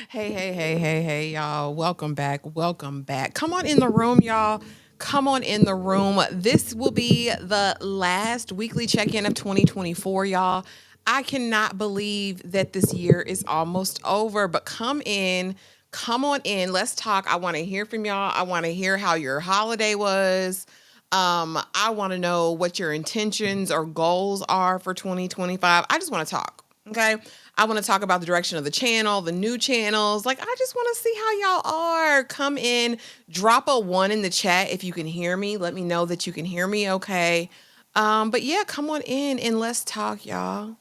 Hey, y'all. Welcome back. Welcome back. Come on in the room, y'all. Come on in the room. This will be the last weekly check in of 2024, y'all. I cannot believe that this year is almost over, but come in. Come on in. Let's talk. I want to hear from y'all. I want to hear how your holiday was. I want to know what your intentions or goals are for 2025. I just want to talk. Okay. I want to talk about the direction of the channel, the new channels. Like, I just want to see how y'all are. Come in, drop a one in the chat if you can hear me. Let me know that you can hear me okay. But yeah, come on in and let's talk, y'all.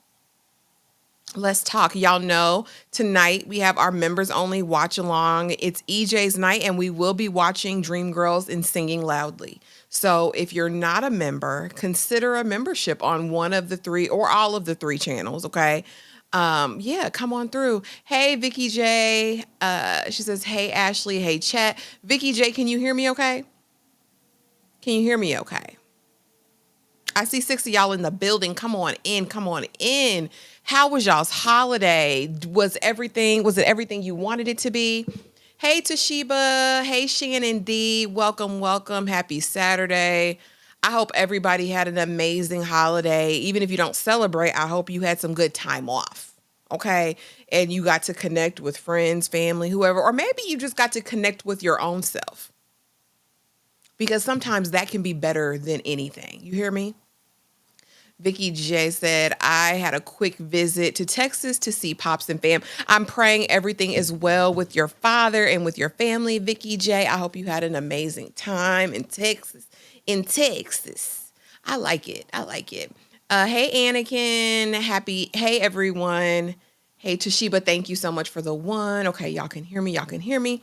Let's talk. Y'all know tonight we have our members only watch along. It's EJ's night, and we will be watching Dreamgirls and singing loudly. So if you're not a member, consider a membership on one of the three or all of the three channels. Okay. Yeah, come on through. Hey, Vicky J. She says, hey, Ashley. Hey, Chat. Vicky J, can you hear me okay? Can you hear me okay? I see 6 of y'all in the building. Come on in. Come on in. How was y'all's holiday? Was it everything you wanted it to be? Hey, Toshiba. Hey, Shannon D. Welcome, welcome. Happy Saturday. I hope everybody had an amazing holiday. Even if you don't celebrate, I hope you had some good time off. Okay. And you got to connect with friends, family, whoever, or maybe you just got to connect with your own self, because sometimes that can be better than anything. You hear me? Vicky J said, I had a quick visit to Texas to see Pops and fam. I'm praying everything is well with your father and with your family, Vicky J. I hope you had an amazing time in Texas. In Texas. I like it. I like it. Hey, Anakin. Hey, everyone. Hey, Toshiba. Thank you so much for the one. Okay, y'all can hear me. Y'all can hear me.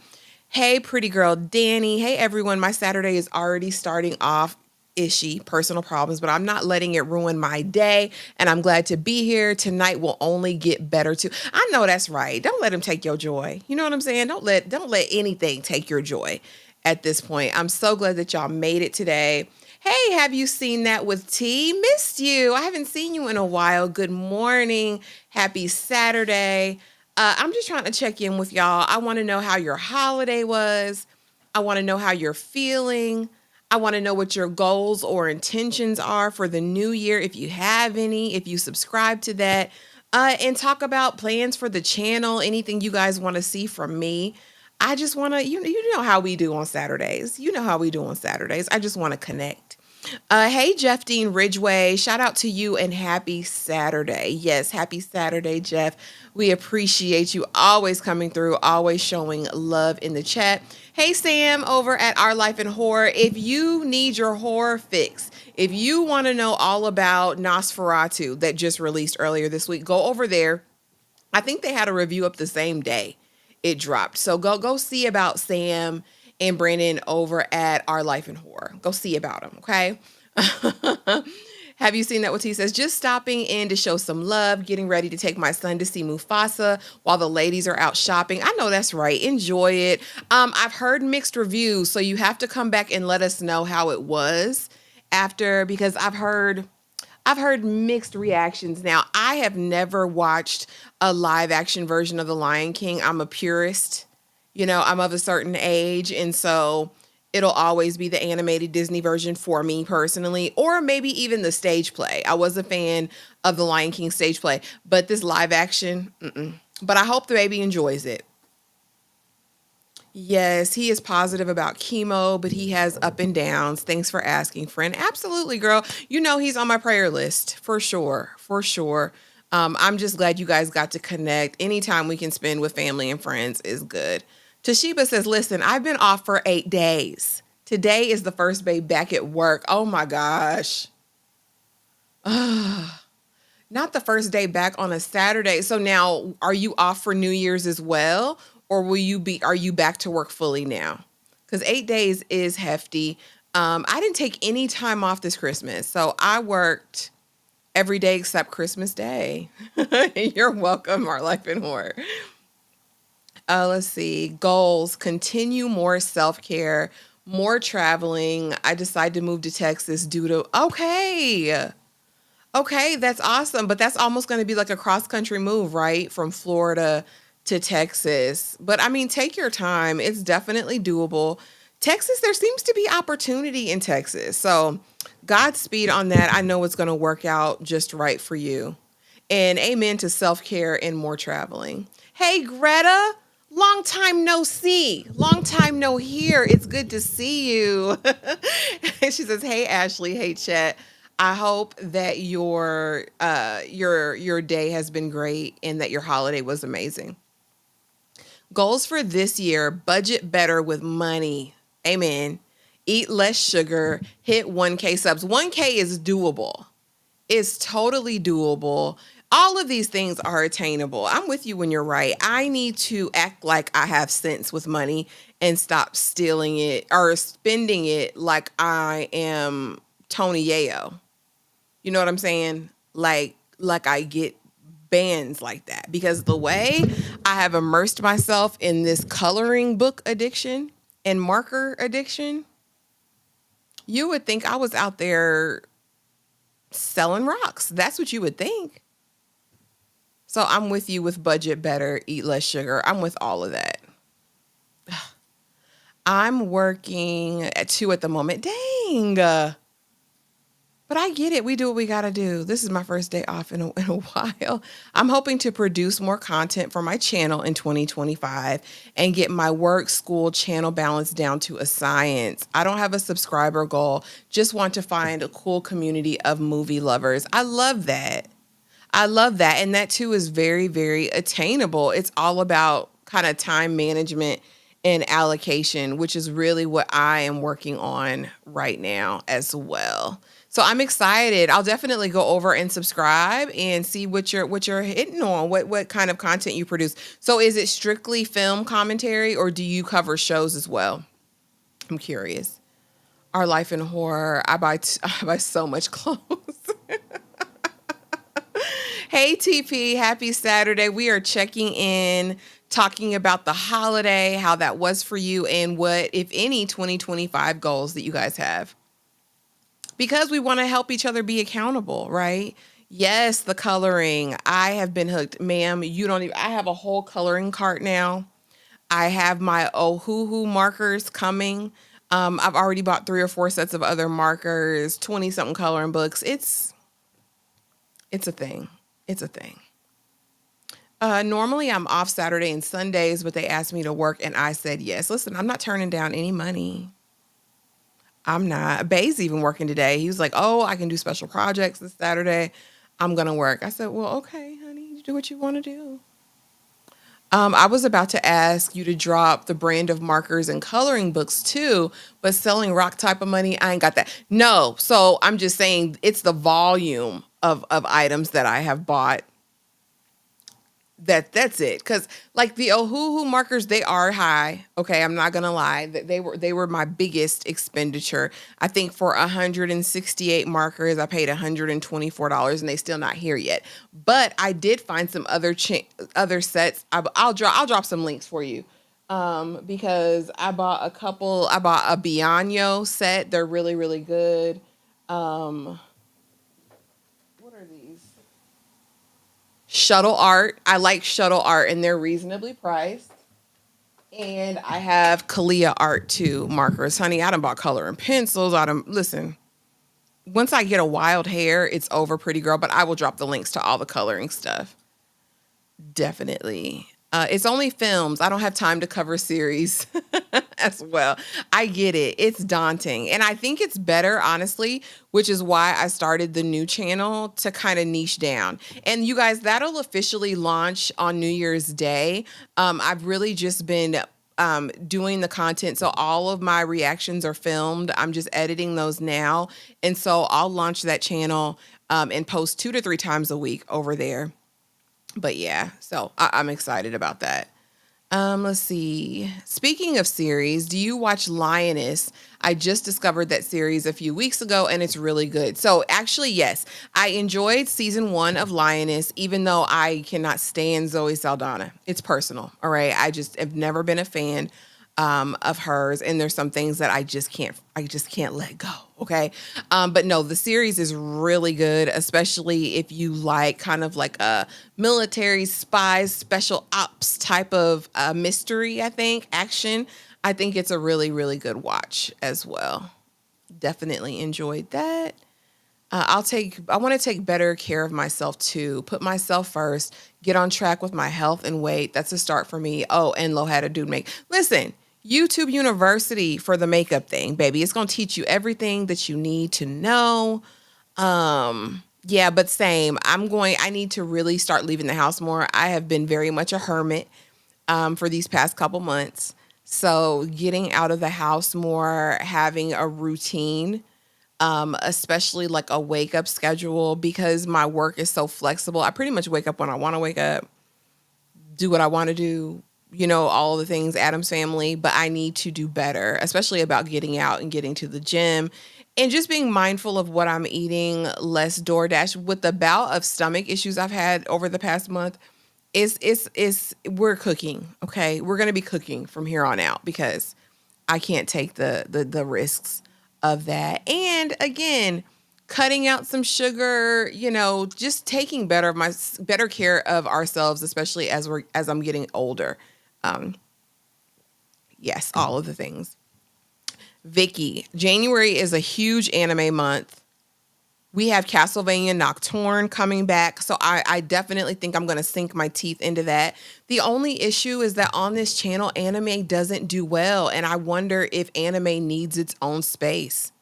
Hey, pretty girl, Danny. Hey, everyone. My Saturday is already starting off ishy, personal problems, but I'm not letting it ruin my day. And I'm glad to be here. Tonight will only get better too. I know that's right. Don't let him take your joy. You know what I'm saying? Don't let anything take your joy at this point. I'm so glad that y'all made it today. Hey, have you seen that with T? Missed you. I haven't seen you in a while. Good morning. Happy Saturday. I'm just trying to check in with y'all. I want to know how your holiday was. I want to know how you're feeling. I want to know what your goals or intentions are for the new year, if you have any, if you subscribe to that, and talk about plans for the channel, anything you guys want to see from me. I just want to, you know how we do on Saturdays. You know how we do on Saturdays. I just want to connect. Hey, Jeff Dean Ridgway, shout out to you and happy Saturday. Yes, happy Saturday, Jeff. We appreciate you always coming through, always showing love in the chat. Hey, Sam over at Our Life in Horror. If you need your horror fix, if you want to know all about Nosferatu that just released earlier this week, go over there. I think they had a review up the same day it dropped. So go see about Sam and Brandon over at Our Life in Horror. Go see about them, okay? Have you seen that? What he says? Just stopping in to show some love, getting ready to take my son to see Mufasa while the ladies are out shopping. I know that's right. Enjoy it. I've heard mixed reviews, so you have to come back and let us know how it was after, because I've heard mixed reactions. Now, I have never watched a live action version of The Lion King. I'm a purist. I'm of a certain age, and so it'll always be the animated Disney version for me personally, or maybe even the stage play. I was a fan of The Lion King stage play, but this live action, but I hope the baby enjoys it. Yes, he is positive about chemo, but he has up and downs. Thanks for asking, friend. Absolutely, girl. He's on my prayer list for sure. For sure. I'm just glad you guys got to connect. Anytime we can spend with family and friends is good. Toshiba says, listen, I've been off for 8 days. Today is the first day back at work. Oh my gosh. Not the first day back on a Saturday. So now, are you off for New Year's as well? Or are you back to work fully now? Because 8 days is hefty. I didn't take any time off this Christmas. So I worked every day except Christmas Day. You're welcome, Our Life in Horror. Let's see. Goals: continue more self-care, more traveling. I decided to move to Texas due to, okay, that's awesome. But that's almost going to be like a cross-country move, right? From Florida to Texas. But I mean, take your time. It's definitely doable. Texas, there seems to be opportunity in Texas. So Godspeed on that. I know it's going to work out just right for you. And amen to self care and more traveling. Hey, Greta, long time no see, long time no hear. It's good to see you. She says, "Hey, Ashley. Hey, Chet. I hope that your day has been great and that your holiday was amazing. Goals for this year: budget better with money. Amen. Eat less sugar. Hit 1K subs. 1K is doable. It's totally doable. All of these things are attainable. I'm with you when you're right. I need to act like I have sense with money and stop stealing it or spending it like I am Tony Yayo. You know what I'm saying? Like I get bands like that, because the way I have immersed myself in this coloring book addiction and marker addiction, you would think I was out there selling rocks. That's what you would think. So I'm with you with budget better, eat less sugar. I'm with all of that. I'm working at 2 at the moment. Dang. But I get it. We do what we got to do. This is my first day off in a while. I'm hoping to produce more content for my channel in 2025 and get my work, school, channel balance down to a science. I don't have a subscriber goal. Just want to find a cool community of movie lovers. I love that. I love that. And that too is very, very attainable. It's all about kind of time management and allocation, which is really what I am working on right now as well. So I'm excited. I'll definitely go over and subscribe and see what you're hitting on, what kind of content you produce. So is it strictly film commentary, or do you cover shows as well? I'm curious. Our life in horror. I buy so much clothes. Hey, TP, happy Saturday. We are checking in, talking about the holiday, how that was for you, and what, if any, 2025 goals that you guys have. Because we want to help each other be accountable, right? Yes, the coloring. I have been hooked. Ma'am, you don't even, I have a whole coloring cart now. I have my Ohuhu markers coming. I've already bought 3 or 4 sets of other markers, 20 something coloring books. It's a thing. It's a thing. Normally I'm off Saturday and Sundays, but they asked me to work and I said yes. Listen, I'm not turning down any money. I'm not. Bay's even working today. He was like, "Oh, I can do special projects this Saturday. I'm going to work." I said, "Well, okay, honey, you do what you want to do." I was about to ask you to drop the brand of markers and coloring books too, but selling rock type of money, I ain't got that. No. So I'm just saying it's the volume of items that I have bought. That's it. Because like the Ohuhu markers, they are high. Okay, I'm not gonna lie. They were my biggest expenditure. I think for 168 markers, I paid $124, and they still not here yet. But I did find some other sets. I'll drop some links for you. Because I bought a couple. I bought a Bianyo set. They're really, really good. What are these? Shuttle art. I like shuttle art, and they're reasonably priced. And I have Kalia art too, markers. Honey, I done bought color and pencils. Listen, once I get a wild hair, it's over, pretty girl, but I will drop the links to all the coloring stuff. Definitely. It's only films. I don't have time to cover series as well. I get it. It's daunting. And I think it's better, honestly, which is why I started the new channel to kind of niche down. And you guys, that'll officially launch on New Year's Day. I've really just been doing the content. So all of my reactions are filmed. I'm just editing those now. And so I'll launch that channel and post 2 to 3 times a week over there. But yeah, so I'm excited about that. Let's see. Speaking of series, do you watch Lioness? I just discovered that series a few weeks ago, and it's really good. So actually, yes, I enjoyed season 1 of Lioness, even though I cannot stand Zoe Saldana. It's personal, all right? I just have never been a fan. of hers, and there's some things that I just can't let go. Okay. But no, the series is really good, especially if you like kind of like a military spies, special ops type of mystery, I think, action. I think it's a really, really good watch as well. Definitely enjoyed that. I want to take better care of myself too. Put myself first, get on track with my health and weight. That's a start for me. Oh, and Lo had a dude make. Listen, YouTube University for the makeup thing, baby. It's going to teach you everything that you need to know. Yeah, but same. I need to really start leaving the house more. I have been very much a hermit for these past couple months. So getting out of the house more, having a routine, especially like a wake up schedule because my work is so flexible. I pretty much wake up when I want to wake up, do what I want to do, all the things, Adam's family, but I need to do better, especially about getting out and getting to the gym and just being mindful of what I'm eating, less DoorDash. With the bout of stomach issues I've had over the past month, we're cooking, okay? We're going to be cooking from here on out because I can't take the risks of that. And again, cutting out some sugar, just taking better care of ourselves, especially as I'm getting older. Um, yes, all of the things. Vicky, January is a huge anime month. We have Castlevania Nocturne coming back, so I definitely think I'm going to sink my teeth into that. The only issue is that on this channel, anime doesn't do well, and I wonder if anime needs its own space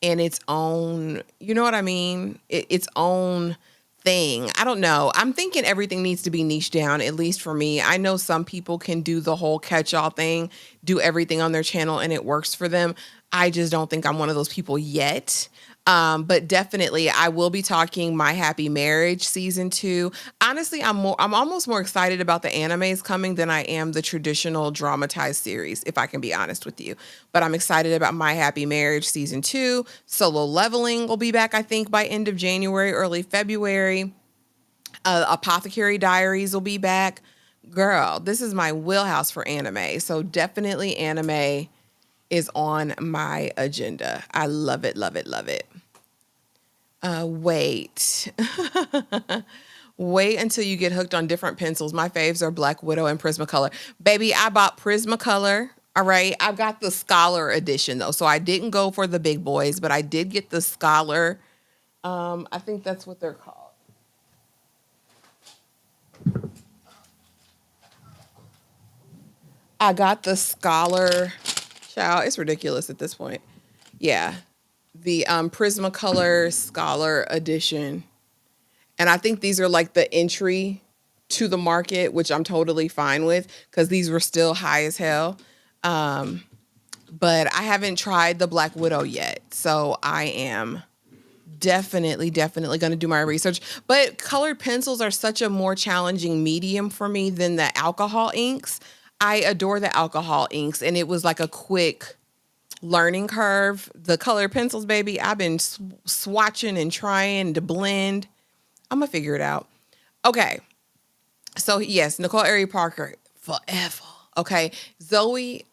and its own, you know what I mean? Its own thing. I don't know. I'm thinking everything needs to be niched down, at least for me. I know some people can do the whole catch-all thing, do everything on their channel, and it works for them. I just don't think I'm one of those people yet. But definitely I will be talking My Happy Marriage season 2. Honestly, I'm almost more excited about the animes coming than I am the traditional dramatized series, if I can be honest with you. But I'm excited about My Happy Marriage season 2. Solo Leveling will be back, I think, by end of January, early February. Apothecary Diaries will be back. Girl, this is my wheelhouse for anime. So definitely anime is on my agenda. I love it, love it, love it. Wait. Wait until you get hooked on different pencils. My faves are Black Widow and Prismacolor. Baby, I bought Prismacolor. All right. I've got the Scholar edition though. So I didn't go for the big boys, but I did get the Scholar. I think that's what they're called. I got the Scholar. Child, it's ridiculous at this point. Yeah. The Prismacolor Scholar edition. And I think these are like the entry to the market, which I'm totally fine with because these were still high as hell. But I haven't tried the Black Widow yet. So I am definitely going to do my research. But colored pencils are such a more challenging medium for me than the alcohol inks. I adore the alcohol inks, and it was like a quick learning curve. The colored pencils, baby, I've been swatching and trying to blend. I'm going to figure it out. Okay. So, yes, Nicole Ari Parker, forever. Okay. Zoe,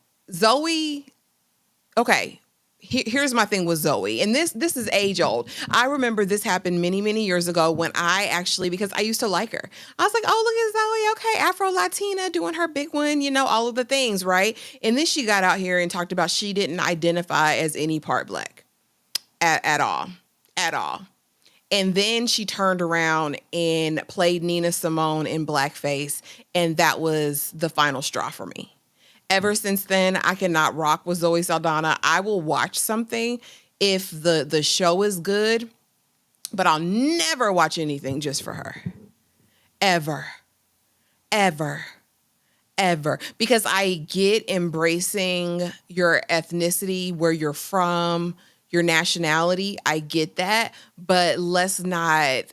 okay. Here's my thing with Zoe, and this is age old. I remember this happened many, many years ago when I actually, because I used to like her. I was like, oh, look at Zoe. Okay, Afro-Latina doing her big one, all of the things, right? And then she got out here and talked about she didn't identify as any part Black at all. At all. And then she turned around and played Nina Simone in blackface, and that was the final straw for me. Ever since then, I cannot rock with Zoe Saldana. I will watch something if the show is good, but I'll never watch anything just for her. Ever. Ever. Ever. Because I get embracing your ethnicity, where you're from, your nationality. I get that, but let's not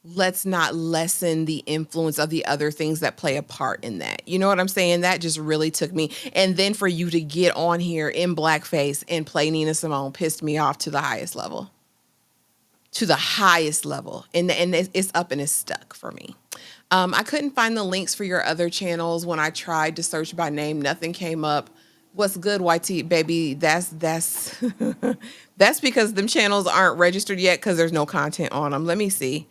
let's not lessen the influence of the other things that play a part in that. You know what I'm saying? That just really took me. And then for you to get on here in blackface and play Nina Simone pissed me off to the highest level. To the highest level. And it's up and it's stuck for me. I couldn't find the links for your other channels when I tried to search by name. Nothing came up. What's good, YT baby? That's that's because them channels aren't registered yet because there's no content on them. Let me see.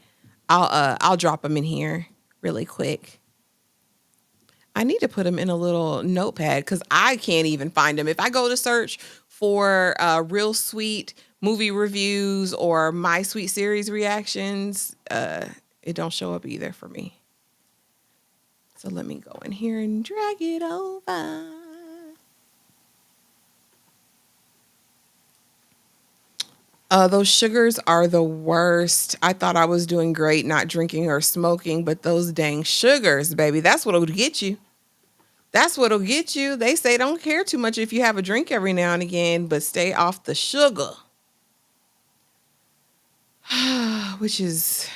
I'll drop them in here really quick. I need to put them in a little notepad because I can't even find them. If I go to search for Real Sweet movie reviews or My Sweet Series reactions, it don't show up either for me. So let me go in here and drag it over. Those sugars are the worst. I thought I was doing great not drinking or smoking, but those dang sugars, baby, that's what'll get you. That's what'll get you. They say don't care too much if you have a drink every now and again, but stay off the sugar. which is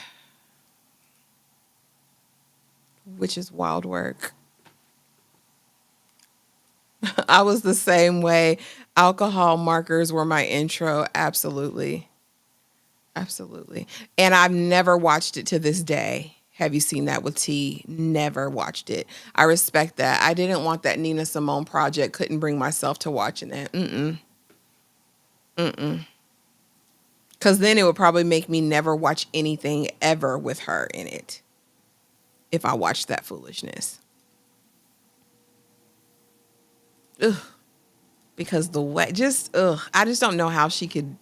wild work. I was the same way. Alcohol markers were my intro. Absolutely. Absolutely. And I've never watched it to this day. Have you seen that with T? Never watched it. I respect that. I didn't want that Nina Simone project. Couldn't bring myself to watching that. Because then it would probably make me never watch anything ever with her in it if I watched that foolishness. Ugh. Because the way, I just don't know how she could.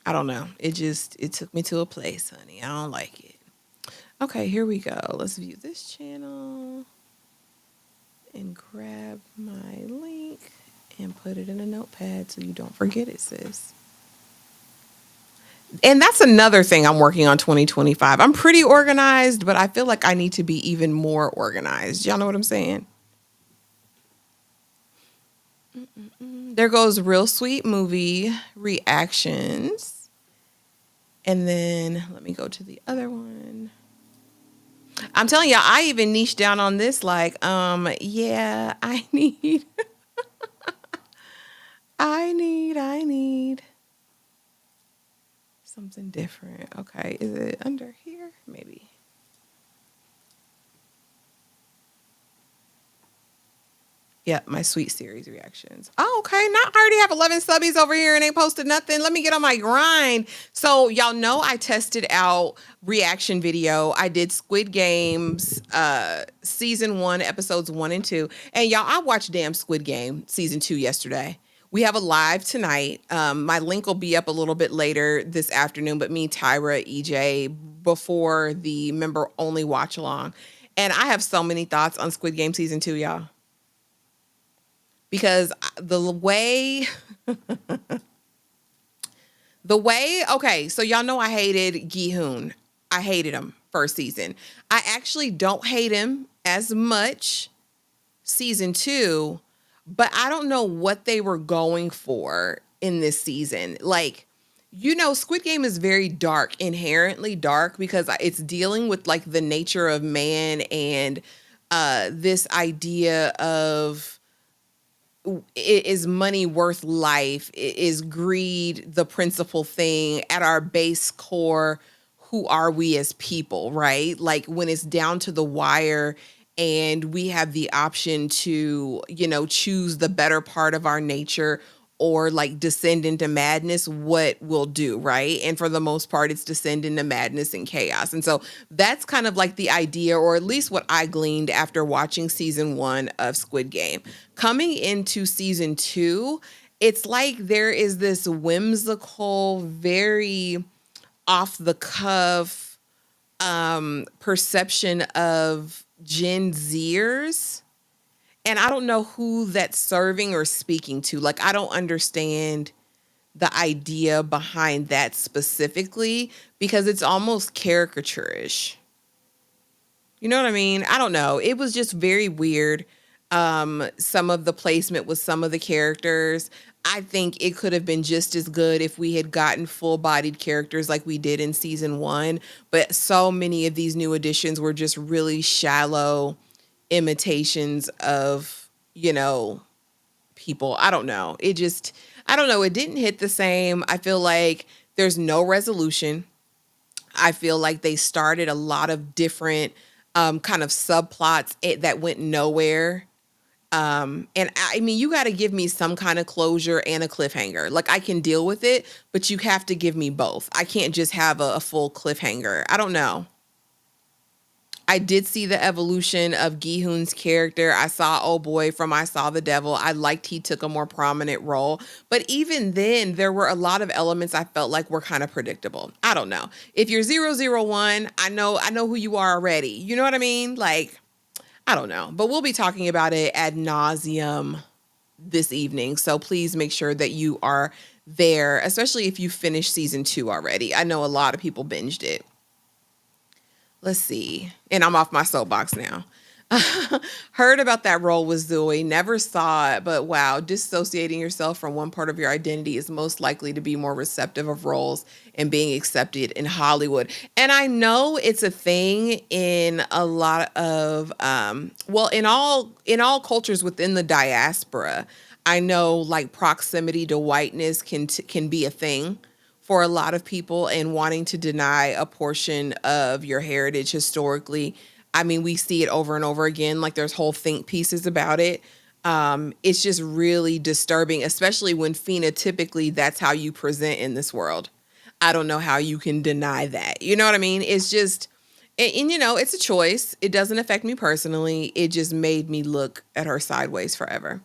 I don't know. It took me to a place, honey. I don't like it. Okay, here we go. Let's view this channel and grab my link and put it in a notepad so you don't forget it, sis. And that's another thing I'm working on 2025. I'm pretty organized, but I feel like I need to be even more organized. Y'all know what I'm saying? There goes Real Sweet movie reactions. And then let me go to the other one. I'm telling y'all, I even niched down on this like, yeah, I need I need something different. Okay, is it under here? Maybe. Yeah, my Sweet Series reactions. Oh, okay. Now I already have 11 subbies over here and ain't posted nothing. Let me get on my grind. So y'all know I tested out reaction video. I did Squid Games season 1, episodes 1 and 2. And y'all, I watched damn Squid Game season 2 yesterday. We have a live tonight. My link will be up a little bit later this afternoon, but me, Tyra, EJ, before the member only watch along. And I have so many thoughts on Squid Game season 2, y'all. Because okay, so y'all know I hated Gi-hoon. I hated him first season. I actually don't hate him as much season 2, but I don't know what they were going for in this season. Like, you know, Squid Game is very dark, inherently dark, because it's dealing with like the nature of man and this idea of, is money worth life? Is greed the principal thing? At our base core, who are we as people, right? Like when it's down to the wire and we have the option to, you know, choose the better part of our nature or like descend into madness, what we'll do, right? And for the most part, it's descend into madness and chaos. And so that's kind of like the idea, or at least what I gleaned after watching season 1 of Squid Game. Coming into season 2, it's like there is this whimsical, very off the cuff perception of Gen Zers. And I don't know who that's serving or speaking to. Like, I don't understand the idea behind that specifically because it's almost caricaturish. You know what I mean? I don't know. It was just very weird. Some of the placement with some of the characters. I think it could have been just as good if we had gotten full-bodied characters like we did in season 1. But so many of these new additions were just really shallow imitations of, you know, people. I don't know. I don't know. It didn't hit the same. I feel like there's no resolution. I feel like they started a lot of different kind of subplots that went nowhere. And I mean, you got to give me some kind of closure and a cliffhanger. Like, I can deal with it, but you have to give me both. I can't just have a full cliffhanger. I don't know. I did see the evolution of Gi-hoon's character. I saw Oh Boy from I Saw the Devil. I liked he took a more prominent role. But even then, there were a lot of elements I felt like were kind of predictable. I don't know. If you're 001, I know who you are already. You know what I mean? Like, I don't know. But we'll be talking about it ad nauseum this evening. So please make sure that you are there, especially if you finished season 2 already. I know a lot of people binged it. Let's see. And I'm off my soapbox now. Heard about that role with Zoe, never saw it, but wow, dissociating yourself from one part of your identity is most likely to be more receptive of roles and being accepted in Hollywood. And I know it's a thing in a lot of well, in all cultures within the diaspora. I know like proximity to whiteness can be a thing for a lot of people, and wanting to deny a portion of your heritage historically. I mean, we see it over and over again. Like, there's whole think pieces about it. It's just really disturbing, especially when phenotypically that's how you present in this world. I don't know how you can deny that. You know what I mean? It's just, and it's a choice. It doesn't affect me personally. It just made me look at her sideways forever.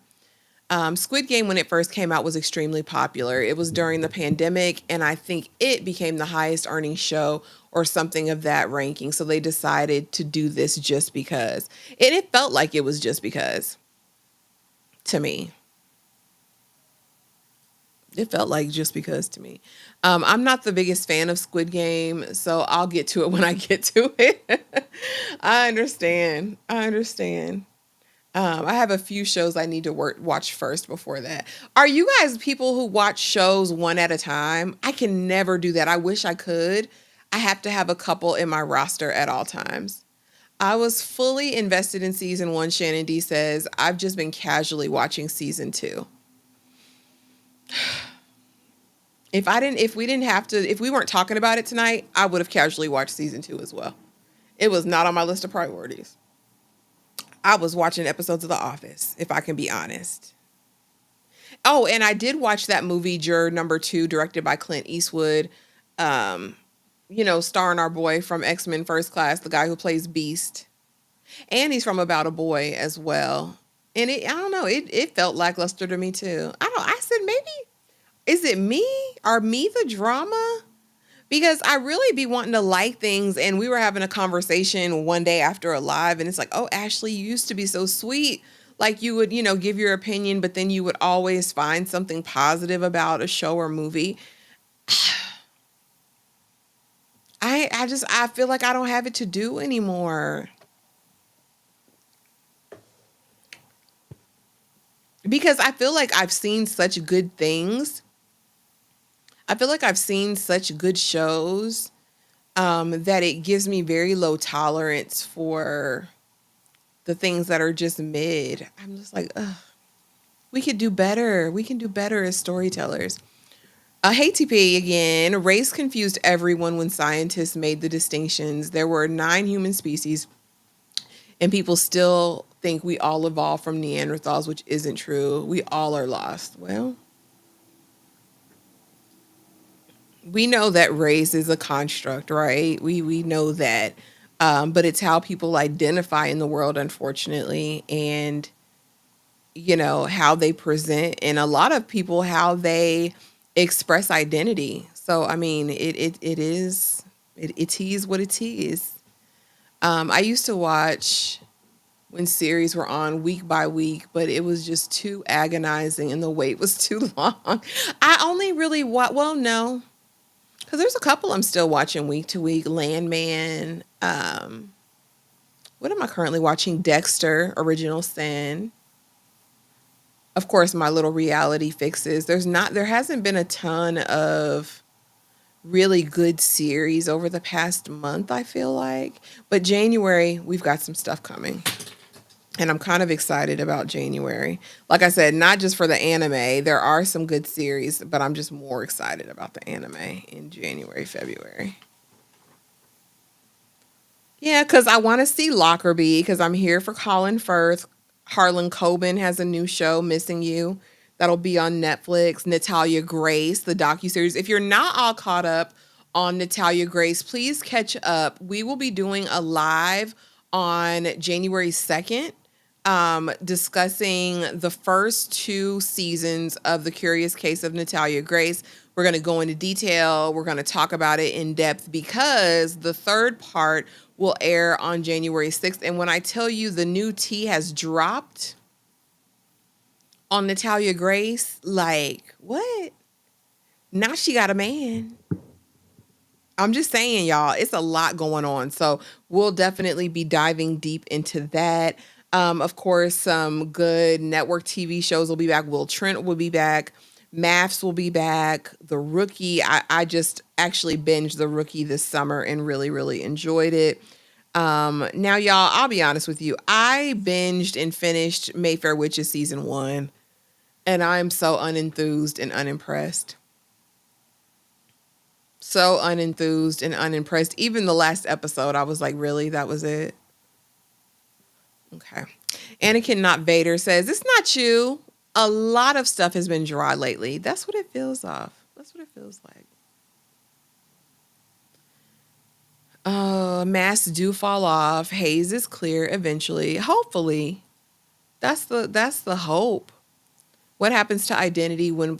Squid Game, when it first came out, was extremely popular. It was during the pandemic, and I think it became the highest earning show or something of that ranking. So they decided to do this just because. And it felt like it was just because to me. It felt like just because to me. I'm not the biggest fan of Squid Game, so I'll get to it when I get to it. I understand. I understand. I have a few shows I need to watch first before that. Are you guys people who watch shows one at a time? I can never do that. I wish I could. I have to have a couple in my roster at all times. I was fully invested in season 1, Shannon D says. I've just been casually watching season 2. If we weren't talking about it tonight, I would have casually watched season 2 as well. It was not on my list of priorities. I was watching episodes of The Office, if I can be honest. Oh, and I did watch that movie, Juror Number 2, directed by Clint Eastwood. Starring our boy from X-Men First Class, the guy who plays Beast. And he's from About a Boy as well. And I don't know, it felt lackluster to me too. I said, maybe, is it me? Are me the drama? Because I really be wanting to like things, and we were having a conversation one day after a live, and it's like, oh, Ashley, you used to be so sweet. Like, you would, give your opinion, but then you would always find something positive about a show or movie. I feel like I don't have it to do anymore. Because I feel like I've seen such good things. I feel like I've seen such good shows that it gives me very low tolerance for the things that are just mid. I'm just like, ugh, we could do better. We can do better as storytellers. Hey, TP again. Race confused everyone when scientists made the distinctions. There were 9 human species, and people still think we all evolved from Neanderthals, which isn't true. We all are lost. Well, we know that race is a construct, right? We know that. But it's how people identify in the world, unfortunately, and how they present, and a lot of people how they express identity. So I mean, it is what it is. I used to watch when series were on week by week, but it was just too agonizing and the wait was too long. I only really well, no, because there's a couple I'm still watching week to week. Landman. What am I currently watching? Dexter, Original Sin. Of course, my little reality fixes. There hasn't been a ton of really good series over the past month, I feel like. But January, we've got some stuff coming. And I'm kind of excited about January. Like I said, not just for the anime. There are some good series, but I'm just more excited about the anime in January, February. Yeah, because I want to see Lockerbie because I'm here for Colin Firth. Harlan Coben has a new show, Missing You, that'll be on Netflix. Natalia Grace, the docuseries. If you're not all caught up on Natalia Grace, please catch up. We will be doing a live on January 2nd, discussing the first two seasons of The Curious Case of Natalia Grace. We're going to go into detail. We're going to talk about it in depth because the third part will air on January 6th. And when I tell you the new tea has dropped on Natalia Grace, like, what? Now she got a man. I'm just saying, y'all, it's a lot going on. So we'll definitely be diving deep into that. Of course, some good network TV shows will be back. Will Trent will be back. Maths will be back. The Rookie. I just actually binged The Rookie this summer and really, really enjoyed it. Now, y'all, I'll be honest with you. I binged and finished Mayfair Witches season 1, and I'm so unenthused and unimpressed. So unenthused and unimpressed. Even the last episode, I was like, really? That was it? Okay. Anakin Not Vader says, it's not you. A lot of stuff has been dry lately. That's what it feels off. That's what it feels like. Masks do fall off. Haze is clear eventually. Hopefully. That's the hope. What happens to identity when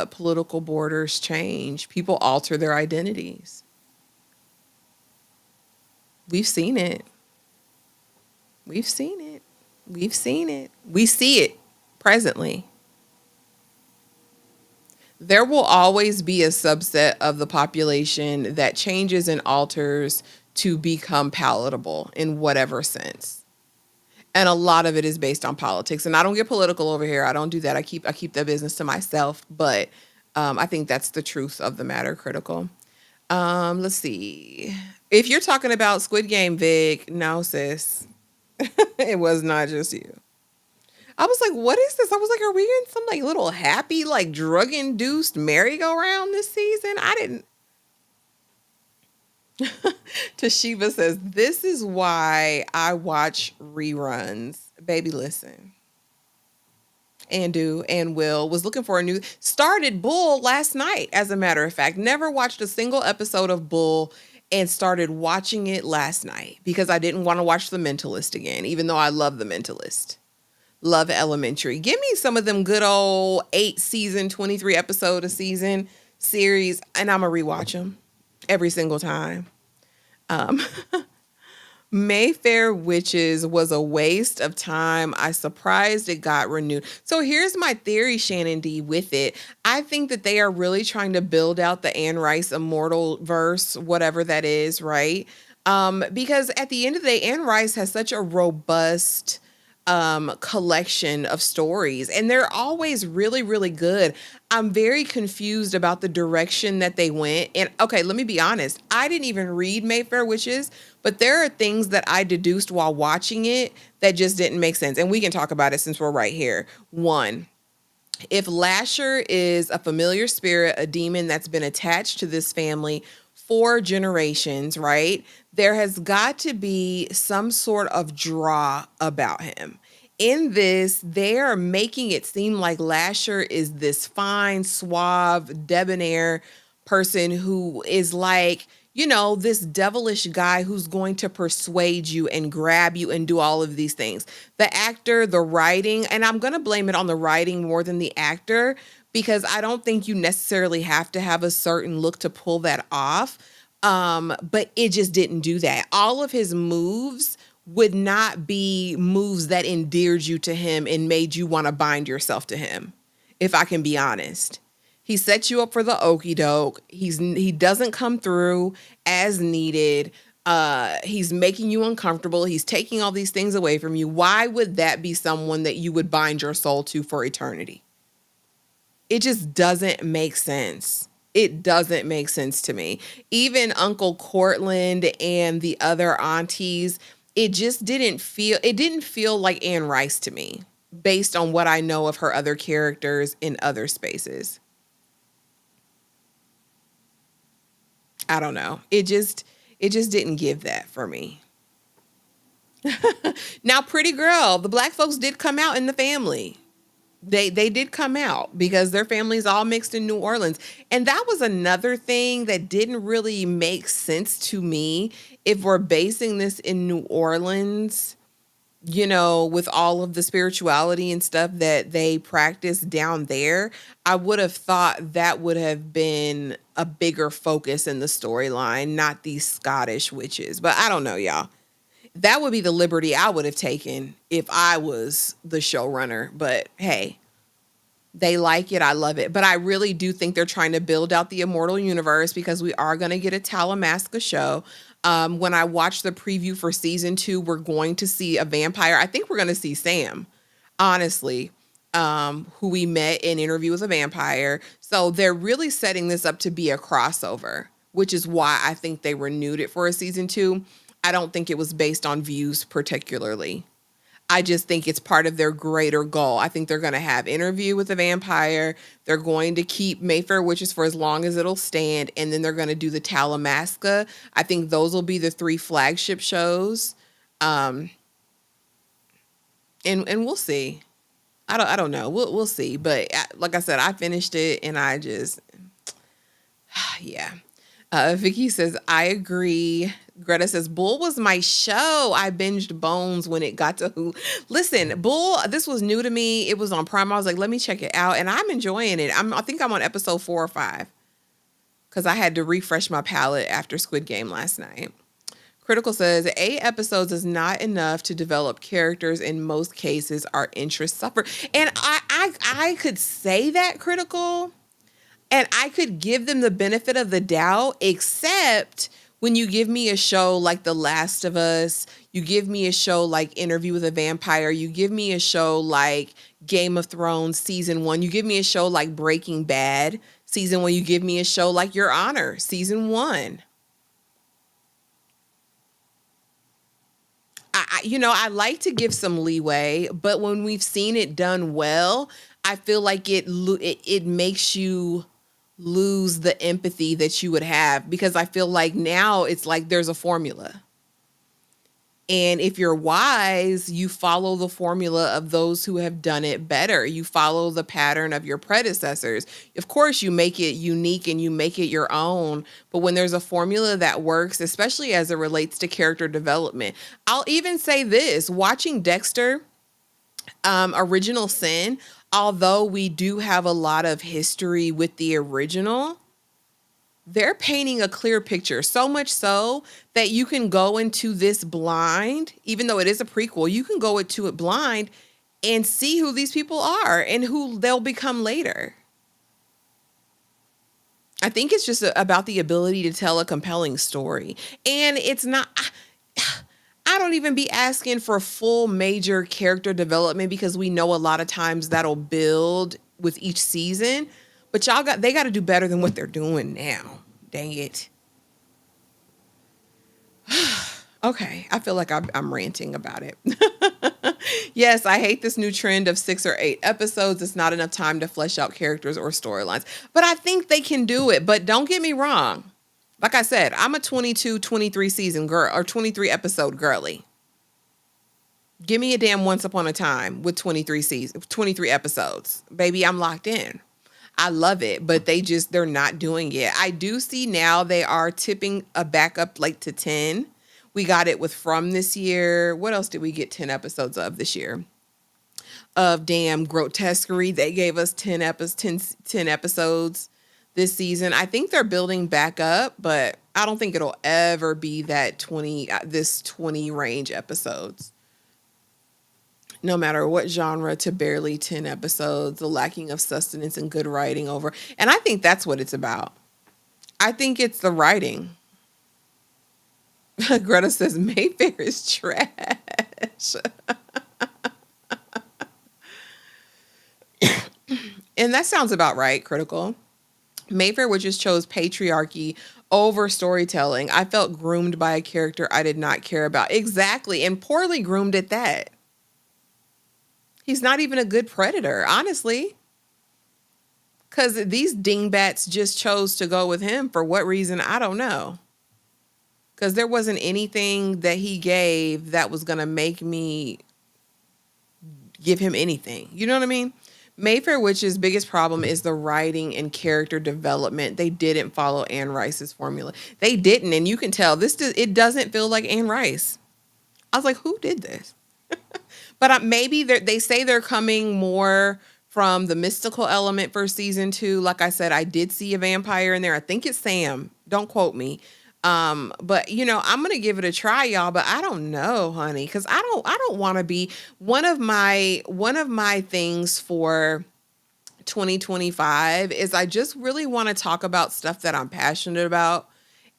political borders change? People alter their identities. We've seen it. We've seen it. We've seen it. We see it presently. There will always be a subset of the population that changes and alters to become palatable in whatever sense. And a lot of it is based on politics. And I don't get political over here. I don't do that. I keep that business to myself. But I think that's the truth of the matter, Critical. Let's see. If you're talking about Squid Game, Vic, no, sis. It was not just you. I was like, what is this? I was like, are we in some like little happy, like drug induced merry-go-round this season? I didn't. Toshiba says, this is why I watch reruns. Baby, listen. Andu and Will was looking for a new, started Bull last night, as a matter of fact. Never watched a single episode of Bull and started watching it last night because I didn't want to watch The Mentalist again, even though I love The Mentalist. Love Elementary. Give me some of them good old 8-season, 23 episode a season series, and I'm going to rewatch them every single time. Mayfair Witches was a waste of time. I surprised it got renewed. So here's my theory, Shannon D, with it. I think that they are really trying to build out the Anne Rice immortal verse, whatever that is, right? Because at the end of the day, Anne Rice has such a robust collection of stories, and they're always really, really good. I'm very confused about the direction that they went. And okay, let me be honest. I didn't even read Mayfair Witches, but there are things that I deduced while watching it that just didn't make sense. And we can talk about it since we're right here. One, if Lasher is a familiar spirit, a demon that's been attached to this family for generations, right? There has got to be some sort of draw about him. In this, they are making it seem like Lasher is this fine, suave, debonair person who is like, you know, this devilish guy who's going to persuade you and grab you and do all of these things. The actor, the writing, and I'm going to blame it on the writing more than the actor, because I don't think you necessarily have to have a certain look to pull that off. But it just didn't do that. All of his moves would not be moves that endeared you to him and made you want to bind yourself to him, if I can be honest. He sets you up for the okie doke. He doesn't come through as needed. He's making you uncomfortable. He's taking all these things away from you. Why would that be someone that you would bind your soul to for eternity? It just doesn't make sense. It doesn't make sense to me. Even Uncle Cortland and the other aunties, it didn't feel like Anne Rice to me, based on what I know of her other characters in other spaces. I don't know. It just didn't give that for me. Now, Pretty Girl, the black folks did come out in the family. They did come out because their families all mixed in New Orleans. And that was another thing that didn't really make sense to me. If we're basing this in New Orleans, with all of the spirituality and stuff that they practice down there, I would have thought that would have been a bigger focus in the storyline, not these Scottish witches. But I don't know, y'all. That would be the liberty I would have taken if I was the showrunner. But hey, they like it. I love it. But I really do think they're trying to build out the Immortal universe because we are going to get a Talamasca show. When I watch the preview for season 2, we're going to see a vampire. I think we're going to see Sam, honestly, who we met in Interview with a Vampire. So they're really setting this up to be a crossover, which is why I think they renewed it for a season 2. I don't think it was based on views particularly. I just think it's part of their greater goal. I think they're going to have Interview with a Vampire. They're going to keep Mayfair Witches for as long as it'll stand. And then they're going to do the Talamasca. I think those will be the 3 flagship shows. And we'll see. I don't know. We'll see. But like I said, I finished it and I just, yeah. Vicky says, I agree. Greta says, Bull was my show. I binged Bones when it got to Hulu. Listen, Bull, this was new to me. It was on Prime. I was like, let me check it out. And I'm enjoying it. I think I'm on episode 4 or 5 because I had to refresh my palate after Squid Game last night. Critical says, 8 episodes is not enough to develop characters. In most cases, our interests suffer. And I could say that, Critical, and I could give them the benefit of the doubt, except when you give me a show like The Last of Us, you give me a show like Interview with a Vampire, you give me a show like Game of Thrones season 1, you give me a show like Breaking Bad season 1, you give me a show like Your Honor season 1. I like to give some leeway, but when we've seen it done well, I feel like it makes you lose the empathy that you would have, because I feel like now it's like there's a formula. And if you're wise, you follow the formula of those who have done it better. You follow the pattern of your predecessors. Of course, you make it unique and you make it your own. But when there's a formula that works, especially as it relates to character development, I'll even say this, watching Dexter, Original Sin, although we do have a lot of history with the original, they're painting a clear picture, so much so that you can go into this blind, even though it is a prequel, you can go into it blind and see who these people are and who they'll become later. I think it's just about the ability to tell a compelling story. And it's not, I don't even be asking for full major character development because we know a lot of times that'll build with each season. But they got to do better than what they're doing now. Dang it. Okay, I feel like I'm ranting about it. Yes, I hate this new trend of 6 or 8 episodes. It's not enough time to flesh out characters or storylines. But I think they can do it. But don't get me wrong. Like I said, I'm a 22, 23 season girl or 23 episode girly. Give me a damn Once Upon a Time with 23 episodes. Baby, I'm locked in. I love it, but they're not doing it. I do see now they are tipping a back up like to 10. We got it with From this year. What else did we get 10 episodes of this year? Of damn Grotesquerie. They gave us 10 episodes this season. I think they're building back up, but I don't think it'll ever be that 20 range episodes. No matter what genre, to barely 10 episodes, the lacking of sustenance and good writing over. And I think that's what it's about. I think it's the writing. Greta says Mayfair is trash. And that sounds about right, Critical. Mayfair Witches chose patriarchy over storytelling. I felt groomed by a character I did not care about. Exactly. And poorly groomed at that. He's not even a good predator, honestly. Because these dingbats just chose to go with him for what reason, I don't know. because there wasn't anything that he gave that was going to make me give him anything. You know what I mean? Mayfair Witch's biggest problem is the writing and character development. They didn't follow Anne Rice's formula. They didn't, and you can tell it doesn't feel like Anne Rice. I was like, who did this? But maybe they say they're coming more from the mystical element for season 2. Like I said, I did see a vampire in there. I think it's Sam. Don't quote me. But I'm gonna give it a try, y'all. But I don't know, honey, because I don't want to be one of my things for 2025 is I just really want to talk about stuff that I'm passionate about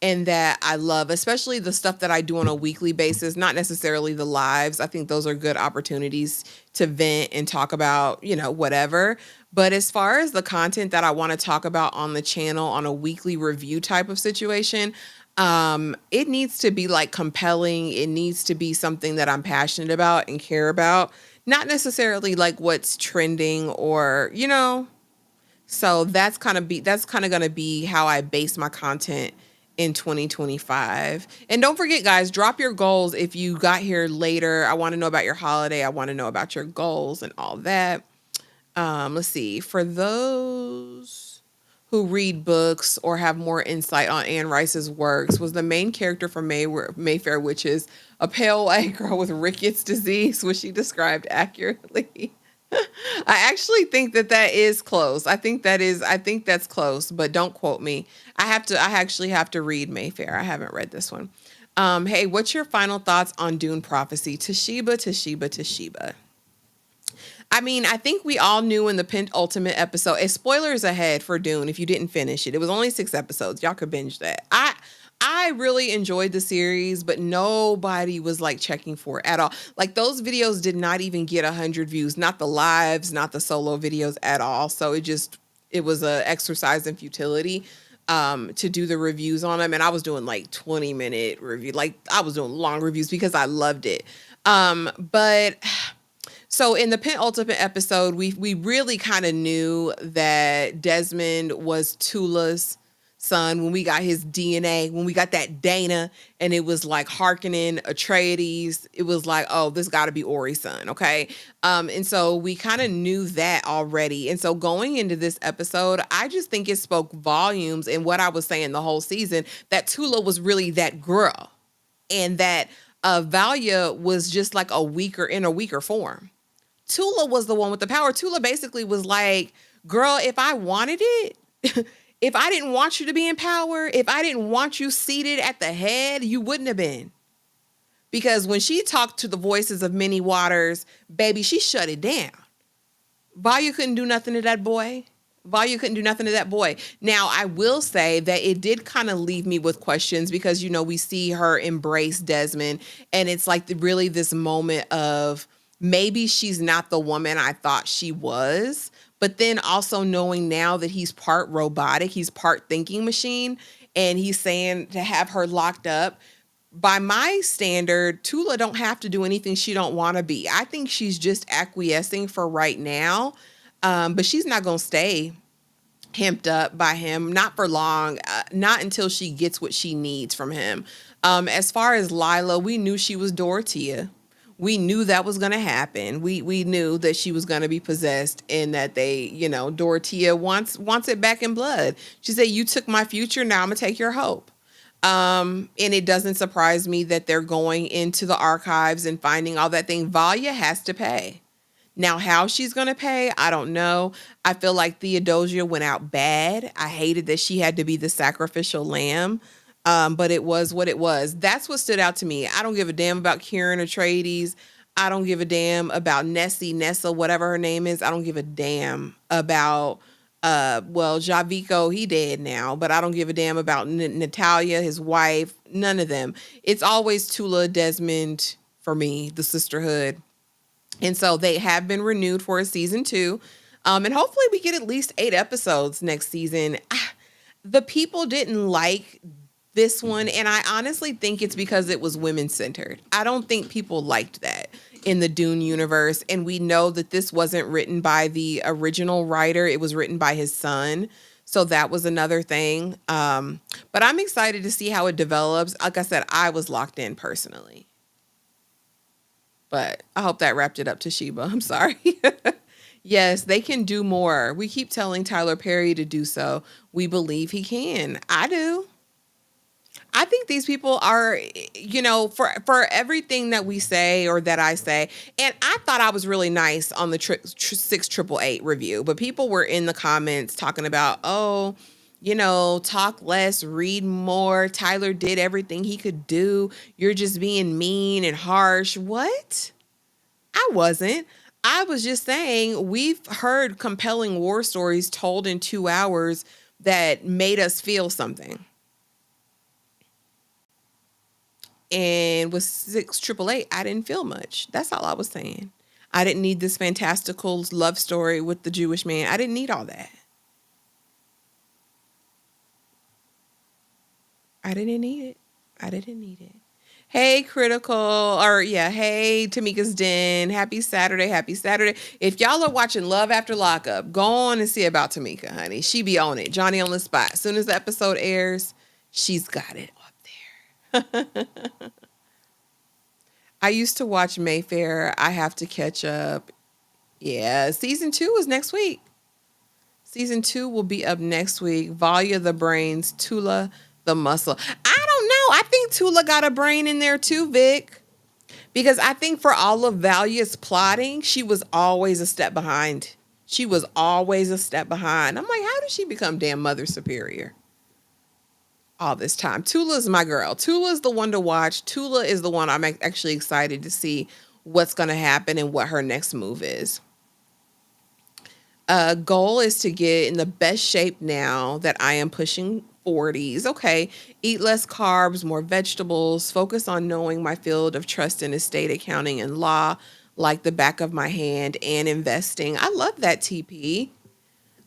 and that I love, especially the stuff that I do on a weekly basis, not necessarily the lives. I think those are good opportunities to vent and talk about, whatever. But as far as the content that I want to talk about on the channel on a weekly review type of situation, it needs to be like compelling. It needs to be something that I'm passionate about and care about, not necessarily like what's trending or, so that's kind of going to be how I base my content in 2025. And don't forget, guys, drop your goals if you got here later. I want to know about your holiday. I want to know about your goals and all that. Let's see. For those who read books or have more insight on Anne Rice's works, was the main character from Mayfair Witches a pale white girl with rickets disease? Was she described accurately? I actually think that is close. I think that's close, but don't quote me. I actually have to read Mayfair. I haven't read this one. Hey, what's your final thoughts on Dune Prophecy? Toshiba. I mean, I think we all knew in the penultimate episode, spoilers ahead for Dune if you didn't finish it. It was only 6 episodes. Y'all could binge that. I really enjoyed the series, but nobody was like checking for it at all. Like those videos did not even get 100 views, not the lives, not the solo videos at all. So it was a exercise in futility to do the reviews on them. And I was doing like 20-minute review. Like I was doing long reviews because I loved it. But so in the penultimate episode, we really kind of knew that Desmond was Tula's son when we got his DNA, when we got that Dana, and it was like Harkonnen, Atreides. It was like, oh, this got to be Ori's son, okay? And so we kind of knew that already. And so going into this episode, I just think it spoke volumes in what I was saying the whole season, that Tula was really that girl, and that Valia was just like a weaker form. Tula was the one with the power. Tula basically was like, girl, if I wanted it, if I didn't want you to be in power, if I didn't want you seated at the head, you wouldn't have been. Because when she talked to the voices of many waters, baby, she shut it down. Valia couldn't do nothing to that boy. Now, I will say that it did kind of leave me with questions because, we see her embrace Desmond. And it's like really this moment of maybe she's not the woman I thought she was. But then also knowing now that he's part robotic, he's part thinking machine, and he's saying to have her locked up. By my standard, Tula don't have to do anything she don't want to be. I think she's just acquiescing for right now, but she's not going to stay hemped up by him, not for long, not until she gets what she needs from him. As far as Lila, we knew she was Dorothea. We knew that was going to happen. We knew that she was going to be possessed and that Dorothea wants it back in blood. She said, you took my future. Now I'm going to take your hope. And it doesn't surprise me that they're going into the archives and finding all that thing. Valia has to pay. Now, how she's going to pay, I don't know. I feel like Theodosia went out bad. I hated that she had to be the sacrificial lamb. But it was what it was. That's what stood out to me. I don't give a damn about Kieran Atreides. I don't give a damn about Nessa, whatever her name is. I don't give a damn about, Javico, he dead now, but I don't give a damn about Natalia, his wife, none of them. It's always Tula, Desmond for me, the sisterhood. And so they have been renewed for a season 2. And hopefully we get at least 8 episodes next season. The people didn't like this one, and I honestly think it's because it was women-centered. I don't think people liked that in the Dune universe, and we know that this wasn't written by the original writer. It was written by his son. So that was another thing. But I'm excited to see how it develops. Like I said, I was locked in personally. But I hope that wrapped it up, Toshiba. I'm sorry. Yes, they can do more. We keep telling Tyler Perry to do so. We believe he can. I do. I think these people are, for everything that we say or that I say, and I thought I was really nice on the 6888 review, but people were in the comments talking about, oh, talk less, read more. Tyler did everything he could do. You're just being mean and harsh. What? I wasn't. I was just saying we've heard compelling war stories told in 2 hours that made us feel something. And with 6888, I didn't feel much. That's all I was saying. I didn't need this fantastical love story with the Jewish man. I didn't need all that. I didn't need it. I didn't need it. Hey, Critical, or yeah, hey, Tamika's Den. Happy Saturday, happy Saturday. If y'all are watching Love After Lockup, go on and see about Tamika, honey. She be on it. Johnny on the spot. As soon as the episode airs, she's got it up there. I used to watch Mayfair. I have to catch up. Yeah, season 2 is next week. Season 2 will be up next week. Valia the brains, Tula the muscle. I don't know. I think Tula got a brain in there too, Vic. Because I think for all of Valia's plotting, she was always a step behind. She was always a step behind. I'm like, how did she become damn Mother Superior all this time? Tula's my girl. Tula's the one to watch. Tula is the one I'm actually excited to see what's going to happen and what her next move is. Goal is to get in the best shape now that I am pushing 40s. Okay. Eat less carbs, more vegetables, focus on knowing my field of trust in estate accounting and law like the back of my hand, and investing. I love that, TP.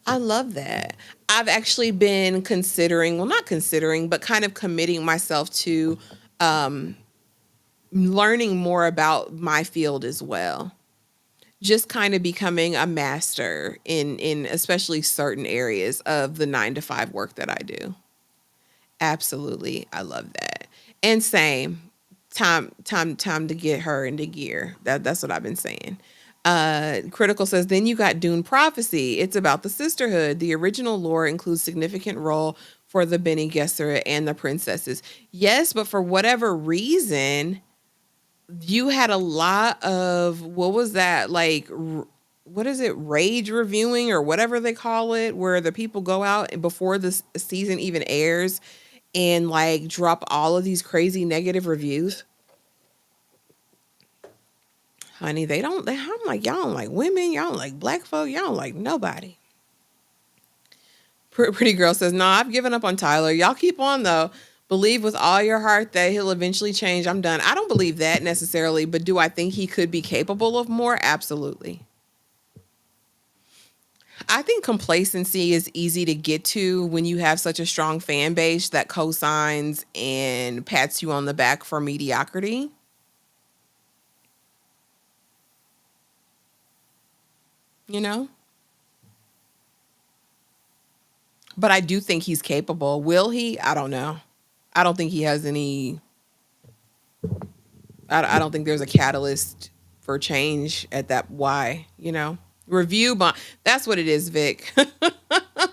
I love that. I've actually been considering, well, not considering, but kind of committing myself to learning more about my field as well. Just kind of becoming a master in especially certain areas of the 9 to 5 work that I do. Absolutely. I love that. And same. Time to get her into gear. That's what I've been saying. Critical says, then you got Dune Prophecy. It's about the sisterhood. The original lore includes significant role for the Bene Gesserit and the princesses. Yes, but for whatever reason, you had a lot of, what was that? Like, what is it? Rage reviewing or whatever they call it, where the people go out before the season even airs and like drop all of these crazy negative reviews. Honey, I'm like, y'all don't like women, y'all don't like black folk, y'all don't like nobody. Pretty girl says, no, I've given up on Tyler. Y'all keep on though. Believe with all your heart that he'll eventually change. I'm done. I don't believe that necessarily, but do I think he could be capable of more? Absolutely. I think complacency is easy to get to when you have such a strong fan base that cosigns and pats you on the back for mediocrity. You know? But I do think he's capable. Will he? I don't know. I don't think he has any. I don't think there's a catalyst for change at that. Why? Review bond. That's what it is, Vic.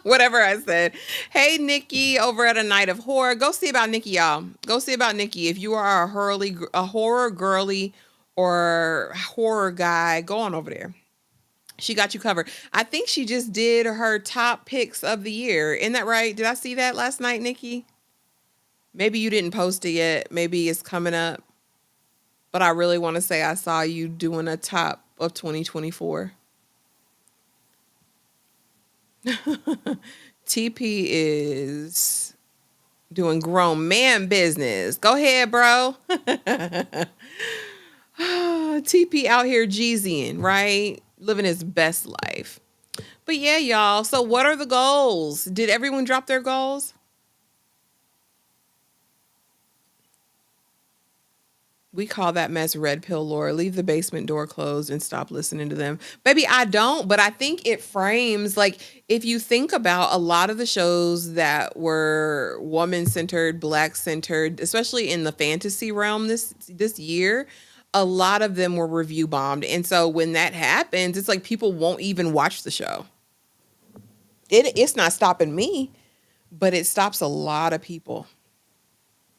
Whatever I said. Hey, Nikki, over at A Night of Horror. Go see about Nikki, y'all. Go see about Nikki. If you are a horror girly or horror guy, go on over there. She got you covered. I think she just did her top picks of the year. Isn't that right? Did I see that last night, Nikki? Maybe you didn't post it yet. Maybe it's coming up. But I really want to say I saw you doing a top of 2024. TP is doing grown man business. Go ahead, bro. TP out here Jeezying, right? Living his best life. But yeah, y'all. So what are the goals? Did everyone drop their goals? We call that mess red pill lore. Leave the basement door closed and stop listening to them. Baby, I don't, but I think it frames like if you think about a lot of the shows that were woman centered, black centered, especially in the fantasy realm this year, a lot of them were review bombed. And so when that happens, it's like people won't even watch the show. It's not stopping me, but it stops a lot of people.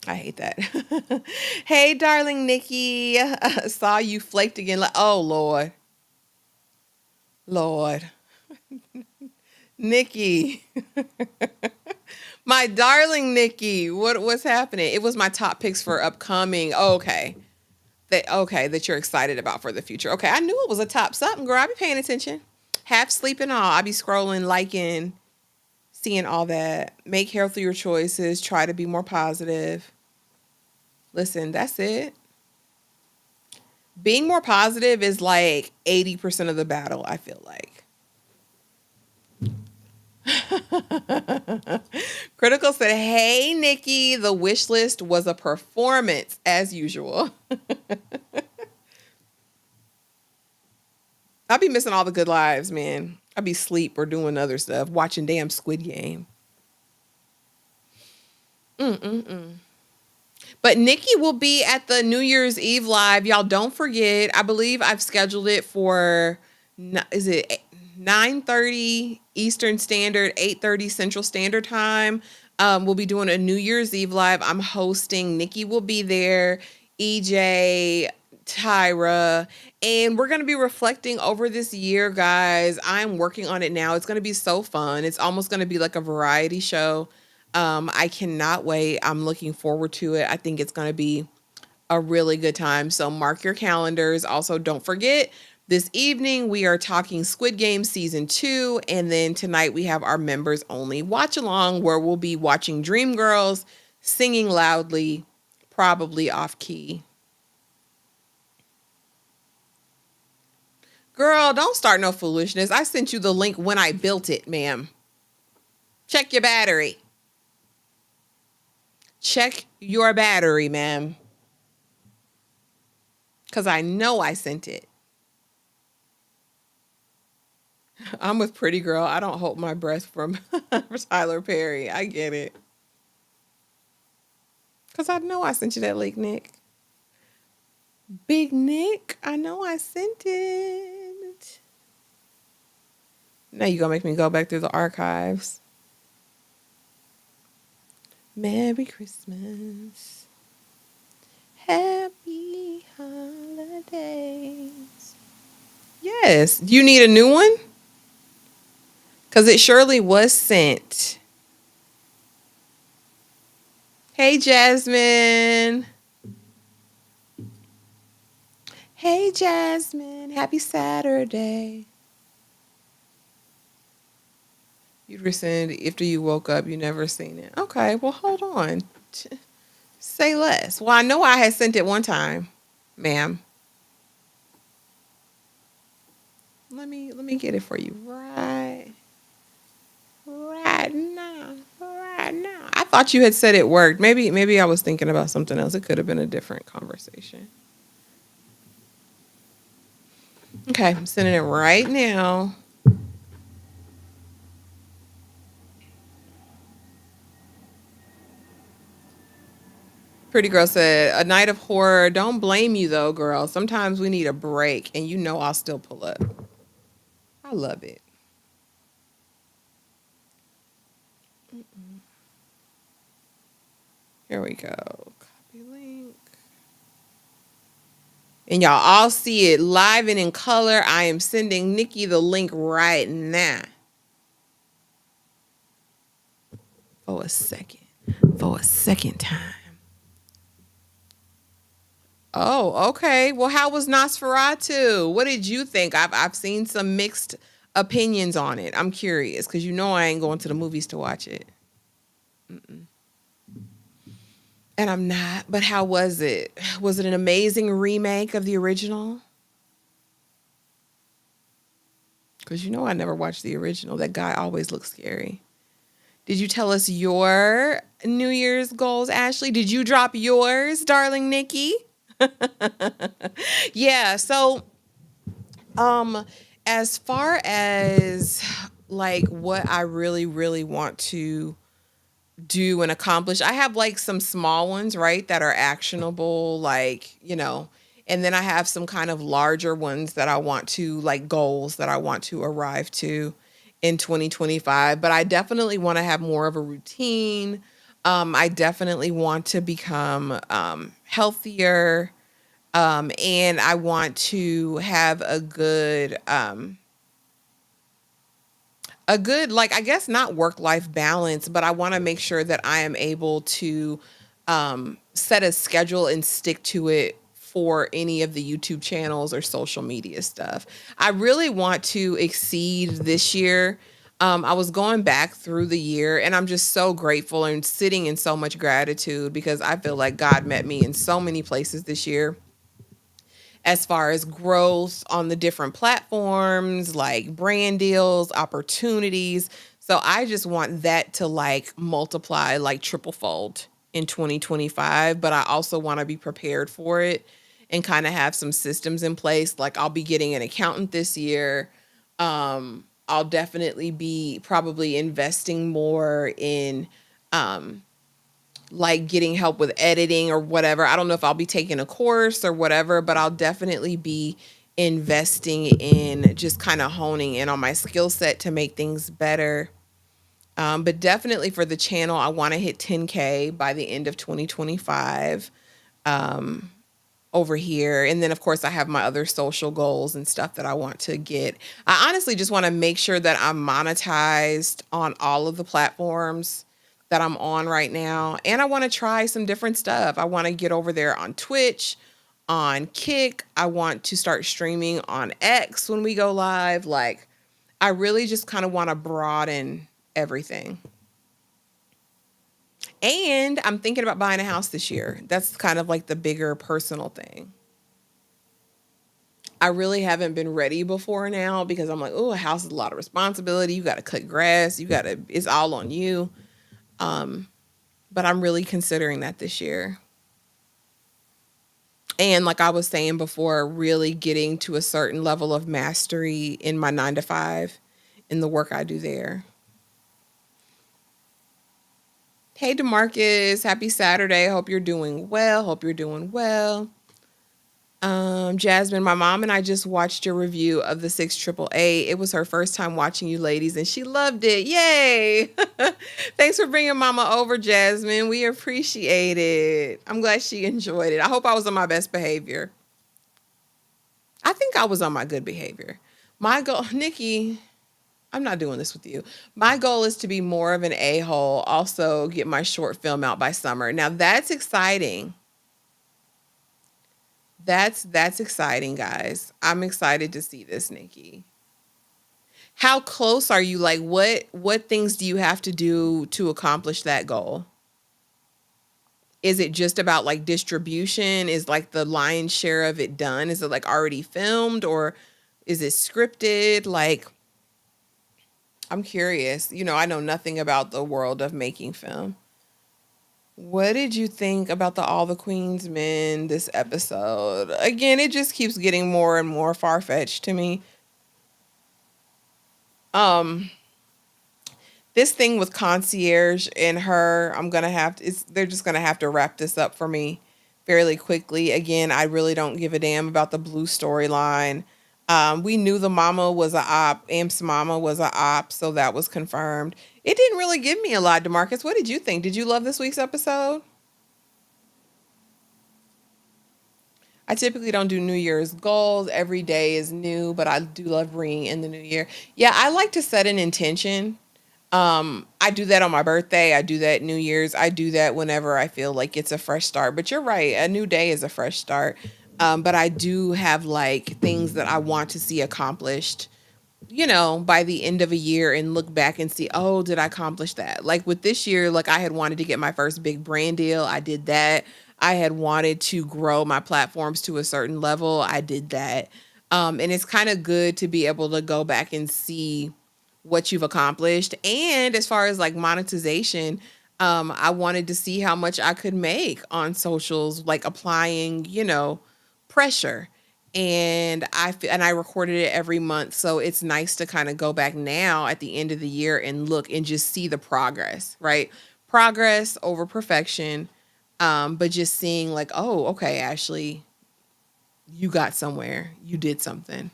I hate that. Hey, darling Nikki. Saw you flaked again. Like, oh, Lord. Lord. Nikki. My darling Nikki. What's happening? It was my top picks for upcoming. Okay. That you're excited about for the future. Okay, I knew it was a top something, girl. I be paying attention. Half sleep and all. I be scrolling, liking, seeing all that. Make healthier choices. Try to be more positive. Listen, that's it. Being more positive is like 80% of the battle, I feel like. Critical said, hey, Nikki, the wish list was a performance as usual. I be missing all the good lives, man. I be sleep or doing other stuff, watching damn Squid Game. But Nikki will be at the New Year's Eve live. Y'all don't forget. I believe I've scheduled it for, is it 9:30 Eastern Standard, 8:30 Central Standard Time. We'll be doing a New Year's Eve live. I'm hosting. Nikki will be there. EJ, Tyra, and we're going to be reflecting over this year, guys. I'm working on it now. It's going to be so fun. It's almost going to be like a variety show. I cannot wait. I'm looking forward to it. I think it's going to be a really good time. So mark your calendars. Also, don't forget, this evening we are talking Squid Game season 2. And then tonight we have our members only watch along where we'll be watching Dreamgirls singing loudly, probably off key. Girl, don't start no foolishness. I sent you the link when I built it, ma'am. Check your battery. Check your battery, ma'am. Because I know I sent it. I'm with Pretty Girl. I don't hold my breath from Tyler Perry. I get it. Because I know I sent you that link, Nick. Big Nick, I know I sent it. Now you're going to make me go back through the archives. Merry Christmas. Happy holidays. Yes. Do you need a new one? Because it surely was sent. Hey, Jasmine. Hey, Jasmine. Happy Saturday. You'd rescind after you woke up. You never seen it. Okay, well, hold on. Say less. Well, I know I had sent it one time, ma'am. Let me get it for you right now. Right now. I thought you had said it worked. Maybe I was thinking about something else. It could have been a different conversation. Okay, I'm sending it right now. Pretty Girl said, a night of horror. Don't blame you though, girl. Sometimes we need a break, and you know I'll still pull up. I love it. Here we go. Copy link. And y'all all see it live and in color. I am sending Nikki the link right now. For a second time. Oh, okay. Well, how was Nosferatu? What did you think? I've seen some mixed opinions on it. I'm curious because you know I ain't going to the movies to watch it. And I'm not. But how was it? Was it an amazing remake of the original? Because you know I never watched the original. That guy always looks scary. Did you tell us your New Year's goals, Ashley? Did you drop yours, darling Nikki? Yeah. So, um, as far as like what I really, really want to do and accomplish, I have like some small ones, right, that are actionable, like, and then I have some kind of larger ones that I want to, like, goals that I want to arrive to in 2025. But I definitely want to have more of a routine. I definitely want to become healthier. And I want to have a good, like, I guess not work life balance, but I want to make sure that I am able to set a schedule and stick to it for any of the YouTube channels or social media stuff. I really want to exceed this year. I was going back through the year and I'm just so grateful and sitting in so much gratitude because I feel like God met me in so many places this year as far as growth on the different platforms, like brand deals, opportunities. So I just want that to like multiply like triple fold in 2025, but I also want to be prepared for it and kind of have some systems in place. Like I'll be getting an accountant this year. I'll definitely be probably investing more in like getting help with editing or whatever. I don't know if I'll be taking a course or whatever, but I'll definitely be investing in just kind of honing in on my skill set to make things better. But definitely for the channel, I want to hit 10K by the end of 2025 over here. And then, of course, I have my other social goals and stuff that I want to get. I honestly just want to make sure that I'm monetized on all of the platforms that I'm on right now. And I want to try some different stuff. I want to get over there on Twitch, on Kick. I want to start streaming on X when we go live. Like, I really just kind of want to broaden everything. And I'm thinking about buying a house this year. That's kind of like the bigger personal thing. I really haven't been ready before now because I'm like, oh, a house is a lot of responsibility. You got to cut grass. It's all on you. But I'm really considering that this year. And like I was saying before, really getting to a certain level of mastery in my 9 to 5 in the work I do there. Hey, DeMarcus, happy Saturday. Hope you're doing well. Hope you're doing well. Jasmine, my mom and I just watched your review of the 6 Triple A. It was her first time watching you ladies and she loved it. Yay. Thanks for bringing mama over, Jasmine. We appreciate it. I'm glad she enjoyed it. I hope I was on my best behavior. I think I was on my good behavior. My goal, Nikki, I'm not doing this with you. My goal is to be more of an a-hole, also get my short film out by summer. Now that's exciting. That's exciting, guys. I'm excited to see this, Nikki. How close are you? Like what things do you have to do to accomplish that goal? Is it just about like distribution? Is like the lion's share of it done? Is it like already filmed or is it scripted? Like I'm curious. I know nothing about the world of making film. What did you think about the All the Queen's Men this episode? Again, it just keeps getting more and more far-fetched to me. Um, this thing with concierge and her, they're just gonna have to wrap this up for me fairly quickly. Again, I really don't give a damn about the blue storyline. We knew the mama was a op, Amp's mama was a op, so that was confirmed. It didn't really give me a lot, DeMarcus. What did you think? Did you love this week's episode? I typically don't do New Year's goals. Every day is new, but I do love bringing in the new year. Yeah, I like to set an intention. I do that on my birthday. I do that New Year's. I do that whenever I feel like it's a fresh start. But you're right, a new day is a fresh start. But I do have like things that I want to see accomplished, by the end of a year and look back and see, oh, did I accomplish that? Like with this year, like I had wanted to get my first big brand deal. I did that. I had wanted to grow my platforms to a certain level. I did that. And it's kind of good to be able to go back and see what you've accomplished. And as far as like monetization, I wanted to see how much I could make on socials, like applying, pressure. And I recorded it every month, so it's nice to kind of go back now at the end of the year and look and just see the progress, right? Progress over perfection, but just seeing like, oh, okay, Ashley, you got somewhere, you did something.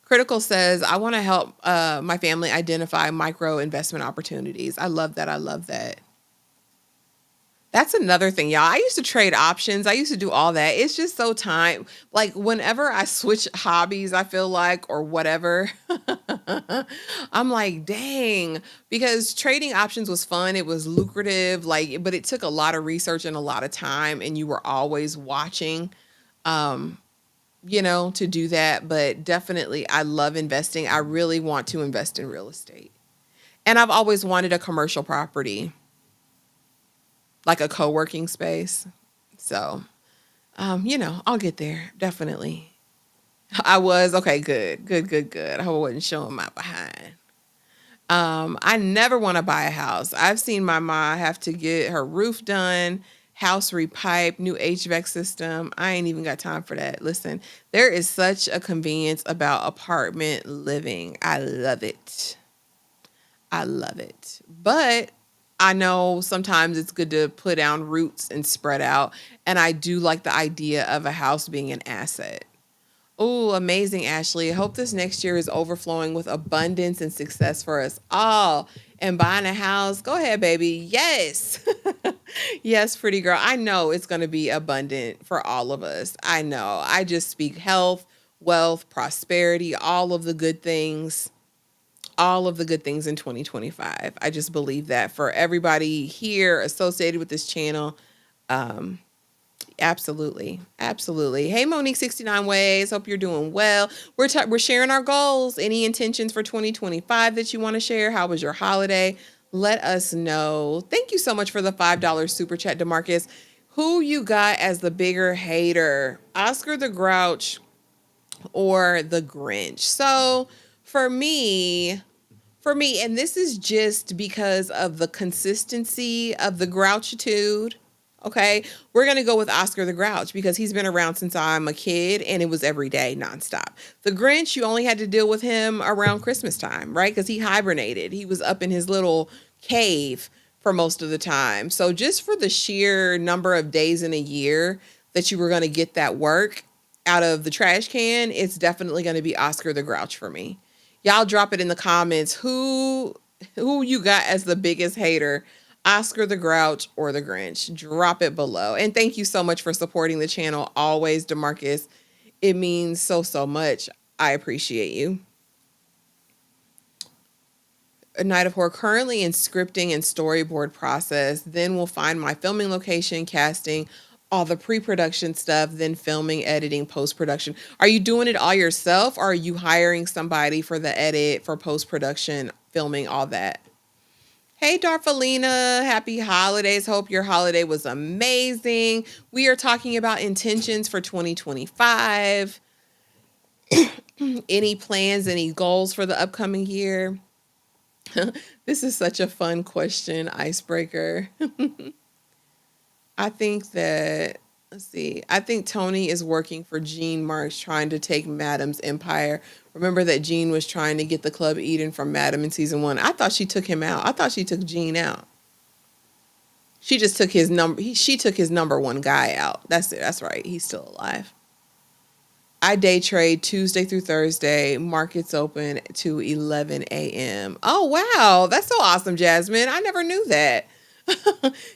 Critical says, I want to help my family identify micro investment opportunities. I love that. I love that. That's another thing, y'all. I used to trade options. I used to do all that. It's just so time. Like whenever I switch hobbies, I feel like, or whatever, I'm like, dang, because trading options was fun. It was lucrative, like, but it took a lot of research and a lot of time, and you were always watching, um, to do that. But definitely, I love investing. I really want to invest in real estate. And I've always wanted a commercial property, like a co-working space. So, I'll get there. Definitely. I was okay, good, good, good, good. I hope I wasn't showing my behind. I never want to buy a house. I've seen my mom have to get her roof done, house repiped, new HVAC system. I ain't even got time for that. Listen, there is such a convenience about apartment living. I love it. I love it. But I know sometimes it's good to put down roots and spread out. And I do like the idea of a house being an asset. Oh, amazing, Ashley. I hope this next year is overflowing with abundance and success for us all. And buying a house, go ahead, baby. Yes. Yes, pretty girl. I know it's going to be abundant for all of us. I know. I just speak health, wealth, prosperity, all of the good things in 2025. I just believe that for everybody here associated with this channel. Um, Absolutely. Absolutely. Hey, Monique 69 Ways. Hope you're doing well. We're sharing our goals. Any intentions for 2025 that you want to share? How was your holiday? Let us know. Thank you so much for the $5 super chat, DeMarcus. Who you got as the bigger hater? Oscar the Grouch or the Grinch? So for me, and this is just because of the consistency of the grouchitude. Okay, we're gonna go with Oscar the Grouch because he's been around since I'm a kid and it was every day nonstop. The Grinch, you only had to deal with him around Christmas time, right? Because he hibernated. He was up in his little cave for most of the time. So just for the sheer number of days in a year that you were gonna get that work out of the trash can, it's definitely gonna be Oscar the Grouch for me. Y'all drop it in the comments. Who you got as the biggest hater? Oscar the Grouch or the Grinch? Drop it below. And thank you so much for supporting the channel always, DeMarcus. It means so, so much. I appreciate you. A Night of Horror currently in scripting and storyboard process. Then we'll find my filming location, casting, all the pre-production stuff, then filming, editing, post-production. Are you doing it all yourself or are you hiring somebody for the edit, for post-production, filming, all that? Hey, Darfalina, happy holidays. Hope your holiday was amazing. We are talking about intentions for 2025. Any plans, any goals for the upcoming year? This is such a fun question, icebreaker. I think that, let's see, I think Tony is working for Jean Marks trying to take Madam's empire. Remember that Jean was trying to get the Club Eden from Madam in season 1. I thought she took him out. I thought she took Jean out. She just took his number. She took his number one guy out. That's it. That's right. He's still alive. I day trade Tuesday through Thursday. Markets open to 11 a.m. Oh, wow. That's so awesome, Jasmine. I never knew that.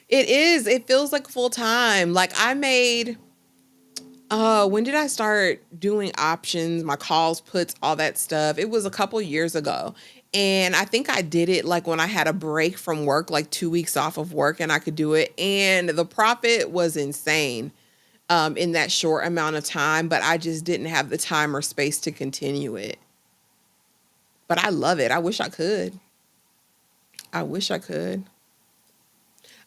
It is. It feels like full time. Like I made, when did I start doing options, my calls, puts, all that stuff? It was a couple years ago. And I think I did it like when I had a break from work, like 2 weeks off of work and I could do it. And the profit was insane in that short amount of time, but I just didn't have the time or space to continue it. But I love it. I wish I could. I wish I could.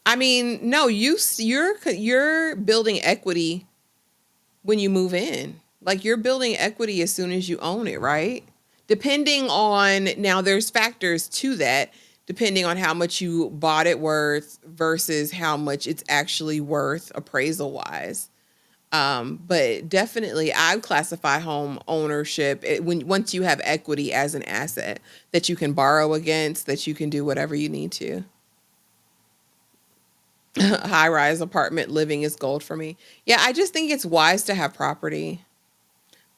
I mean, no, you're building equity when you move in. Like you're building equity as soon as you own it, right? Depending on, now there's factors to that. depending on how much you bought it worth versus how much it's actually worth appraisal wise. But definitely, I would classify home ownership when once you have equity as an asset that you can borrow against, that you can do whatever you need to. High rise apartment living is gold for me. Yeah, I just think it's wise to have property.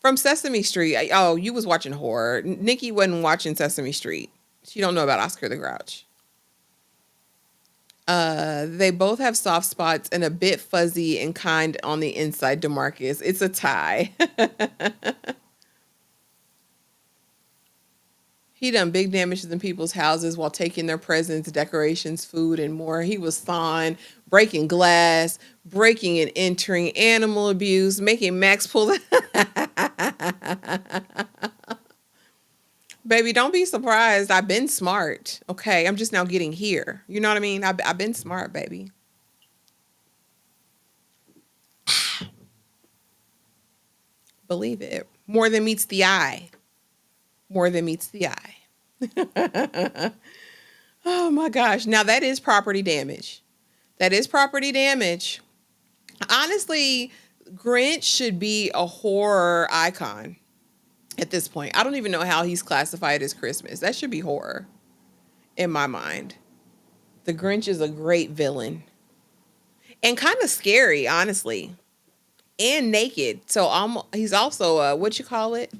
From Sesame Street. Oh, you was watching horror. Nikki wasn't watching Sesame Street. She don't know about Oscar the Grouch. They both have soft spots and a bit fuzzy and kind on the inside. DeMarcus, it's a tie. He done big damages in people's houses while taking their presents, decorations, food, and more. He was sawing, breaking glass, breaking and entering, animal abuse, making Max pull the. Baby, don't be surprised. I've been smart. Okay. I'm just now getting here. You know what I mean? I've been smart, baby. Believe it. More than meets the eye. More than meets the eye. Oh my gosh. Now that is property damage. That is property damage. Honestly, Grinch should be a horror icon at this point. I don't even know how he's classified as Christmas. That should be horror in my mind. The Grinch is a great villain and kind of scary, honestly, and naked. So he's also what you call it,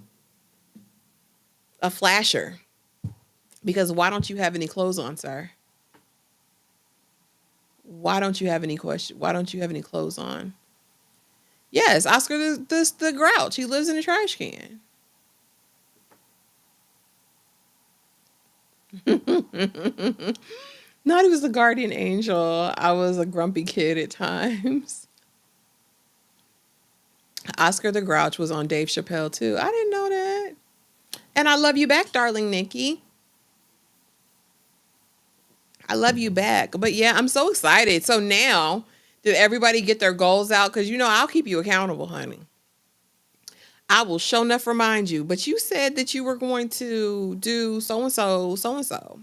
a flasher. Because why don't you have any clothes on, sir? Why don't you have any question? Why don't you have any clothes on? Yes, Oscar the Grouch. He lives in a trash can. Not he was the guardian angel. I was a grumpy kid at times. Oscar the Grouch was on Dave Chappelle too. I didn't know that. And I love you back, darling Nikki. I love you back. But yeah, I'm so excited. So now, did everybody get their goals out? Because you know I'll keep you accountable, honey. I will show enough remind you. But you said that you were going to do so and so, so and so.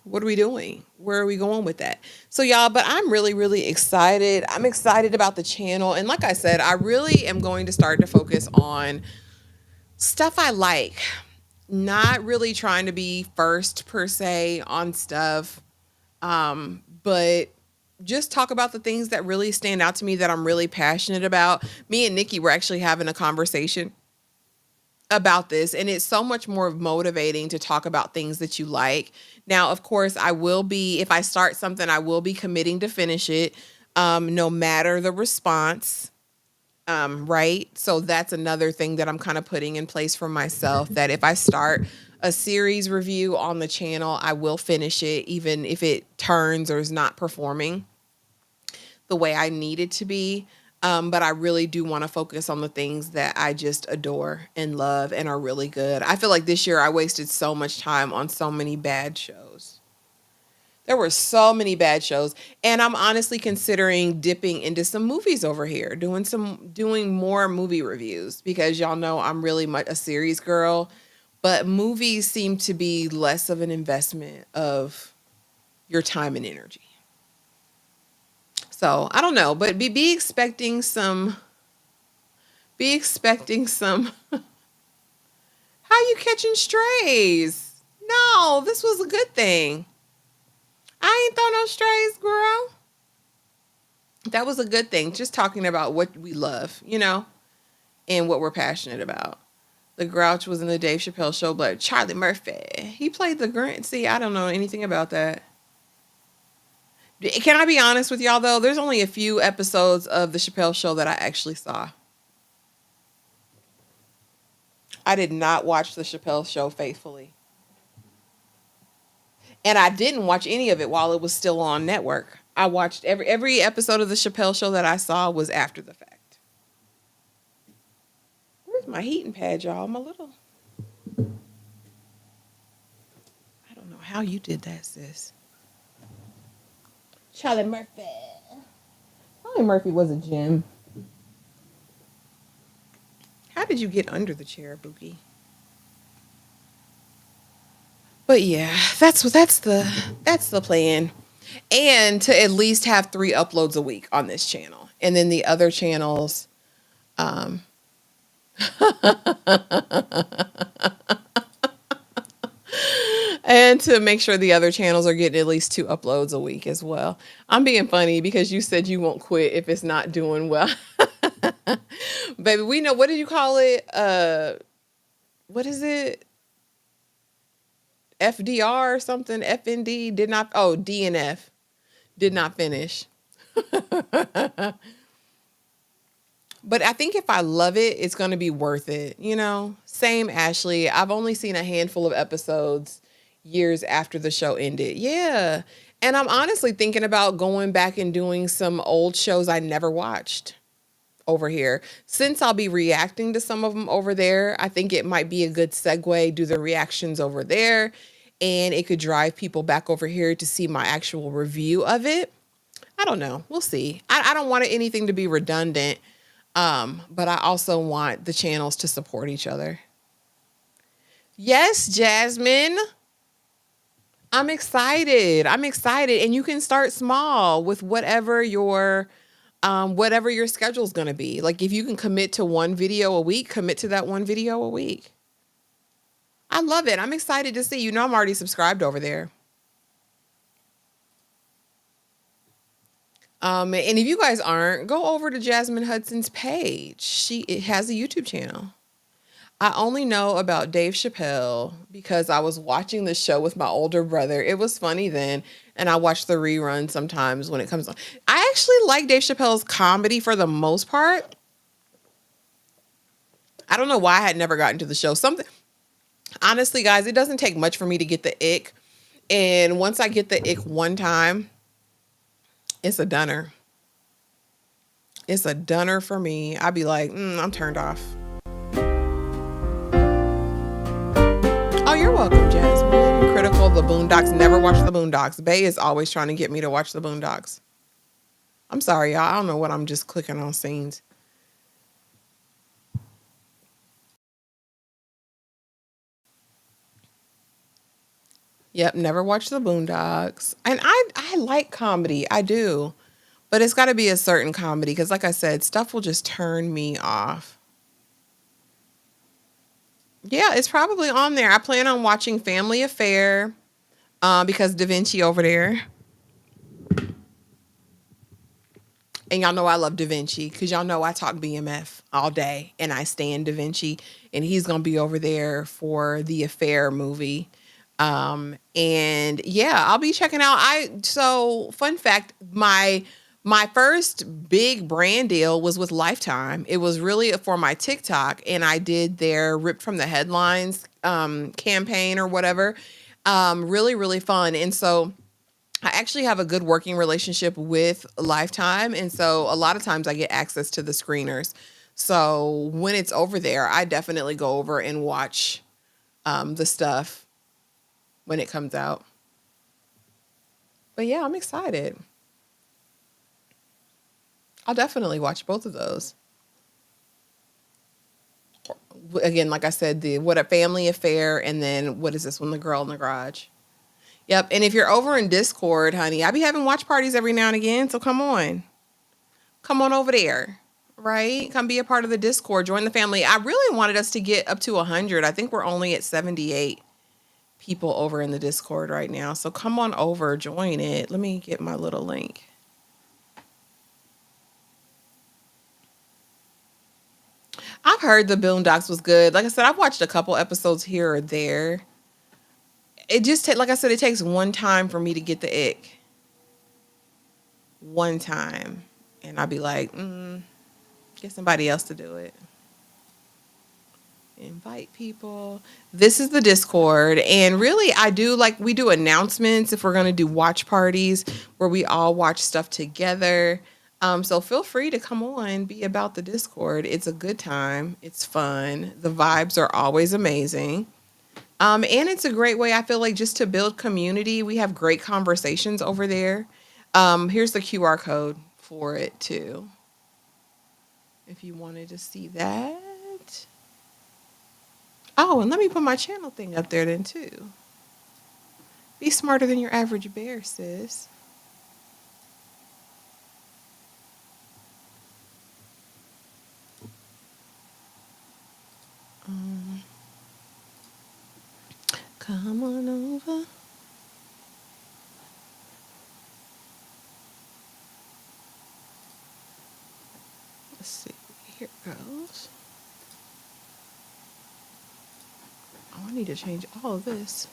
What are we doing? Where are we going with that? So y'all, but I'm really, really excited. I'm excited about the channel. And like I said, I really am going to start to focus on stuff I like. Not really trying to be first per se on stuff. But just talk about the things that really stand out to me that I'm really passionate about. Me and Nikki were actually having a conversation about this, and it's so much more motivating to talk about things that you like. Now, of course, I will be, if I start something, I will be committing to finish it, no matter the response. Right. So that's another thing that I'm kind of putting in place for myself, that if I start a series review on the channel, I will finish it, even if it turns or is not performing the way I need it to be. But I really do want to focus on the things that I just adore and love and are really good. I feel like this year I wasted so much time on so many bad shows. There were so many bad shows, and I'm honestly considering dipping into some movies over here, doing more movie reviews, because y'all know I'm really much a series girl, but movies seem to be less of an investment of your time and energy. So I don't know, but be expecting some. Be expecting some. How you catching strays? No, this was a good thing. I ain't throw no strays, girl. That was a good thing. Just talking about what we love, and what we're passionate about. The Grouch was in the Dave Chappelle show, but Charlie Murphy, he played the Grinch. See, I don't know anything about that. Can I be honest with y'all, though? There's only a few episodes of the Chappelle show that I actually saw. I did not watch the Chappelle show faithfully. And I didn't watch any of it while it was still on network. I watched every episode of the Chappelle show that I saw was after the fact. Where's my heating pad, y'all? My little... I don't know how you did that, sis. Charlie Murphy. Charlie Murphy was a gem. How did you get under the chair, Bookie? But yeah, that's the plan. And to at least have 3 uploads a week on this channel. And then the other channels, and to make sure the other channels are getting at least 2 uploads a week as well. I'm being funny because you said you won't quit if it's not doing well. Baby, we know, what did you call it? What is it? FDR or something? FND did not, oh, DNF did not finish. But I think if I love it, it's going to be worth it. You know, same Ashley. I've only seen a handful of episodes years after the show ended. Yeah. And I'm honestly thinking about going back and doing some old shows I never watched over here. Since I'll be reacting to some of them over there, I think it might be a good segue, do the reactions over there. And it could drive people back over here to see my actual review of it. I don't know. We'll see. I don't want anything to be redundant. But I also want the channels to support each other. Yes, Jasmine. I'm excited. I'm excited. And you can start small with whatever your schedule is going to be. Like if you can commit to one video a week, commit to that one video a week. I love it. I'm excited to see. You know, I'm already subscribed over there. And if you guys aren't, go over to Jasmine Hudson's page. It has a YouTube channel. I only know about Dave Chappelle because I was watching the show with my older brother. It was funny then, and I watch the rerun sometimes when it comes on. I actually like Dave Chappelle's comedy for the most part. I don't know why I had never gotten to the show. Something, honestly, guys, it doesn't take much for me to get the ick. And once I get the ick one time, it's a dunner. It's a dunner for me. I'd be like, I'm turned off. Oh, you're welcome, Jasmine. Critical of the Boondocks. Never watched the Boondocks. Bay is always trying to get me to watch the Boondocks. I'm sorry, y'all. I don't know what I'm just clicking on scenes. Yep, never watched the Boondocks. And I like comedy. I do. But it's got to be a certain comedy because, like I said, stuff will just turn me off. Yeah, it's probably on there. I plan on watching Family Affair because Da Vinci over there. And y'all know I love Da Vinci because y'all know I talk BMF all day and I stand Da Vinci. And he's going to be over there for the Affair movie. And yeah, I'll be checking out. So fun fact, my first big brand deal was with Lifetime. It was really for my TikTok, and I did their Ripped from the Headlines campaign or whatever. Really, really fun. And so I actually have a good working relationship with Lifetime. And so a lot of times I get access to the screeners. So when it's over there, I definitely go over and watch the stuff when it comes out. But yeah, I'm excited. I'll definitely watch both of those. Again, like I said, the What a Family Affair, and then what is this one? The Girl in the Garage. Yep. And if you're over in Discord, honey, I be having watch parties every now and again. So come on. Come on over there. Right? Come be a part of the Discord. Join the family. I really wanted us to get up to 100. I think we're only at 78 people over in the Discord right now. So come on over, join it. Let me get my little link. I've heard the Boondocks was good. Like I said, I've watched a couple episodes here or there. It just like I said, it takes one time for me to get the ick. One time. And I'll be like, get somebody else to do it. Invite people. This is the Discord. And really, we do announcements if we're going to do watch parties where we all watch stuff together. So feel free to come on, be about the Discord. It's a good time. It's fun. The vibes are always amazing. And it's a great way, I feel like, just to build community. We have great conversations over there. Here's the QR code for it too, if you wanted to see that. Oh, and let me put my channel thing up there then too. Be smarter than your average bear, sis. Um, Come on over. Let's see. Here it goes. Oh, I need to change all of this.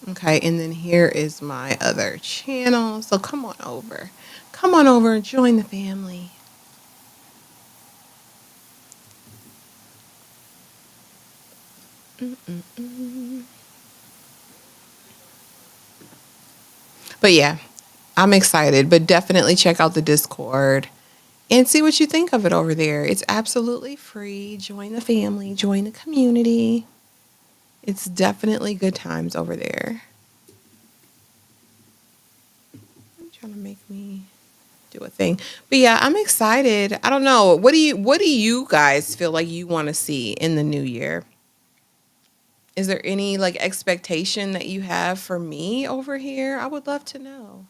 Okay, and then here is my other channel. So come on over. Come on over and join the family. Mm-mm-mm. But yeah, I'm excited. But definitely check out the Discord and see what you think of it over there. It's absolutely free. Join the family, join the community. It's definitely good times over there. I'm trying to make me do a thing. But yeah, I'm excited. I don't know. What do you guys feel like you want to see in the new year? Is there any like expectation that you have for me over here? I would love to know.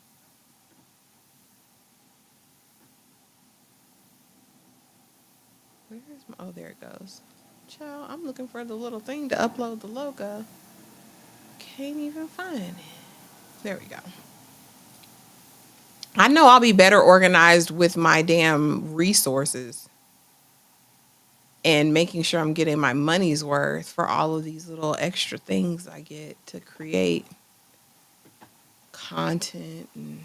Where is my, oh, there it goes. Child, I'm looking for the little thing to upload the logo. Can't even find it. There we go. I know I'll be better organized with my damn resources and making sure I'm getting my money's worth for all of these little extra things I get to create content and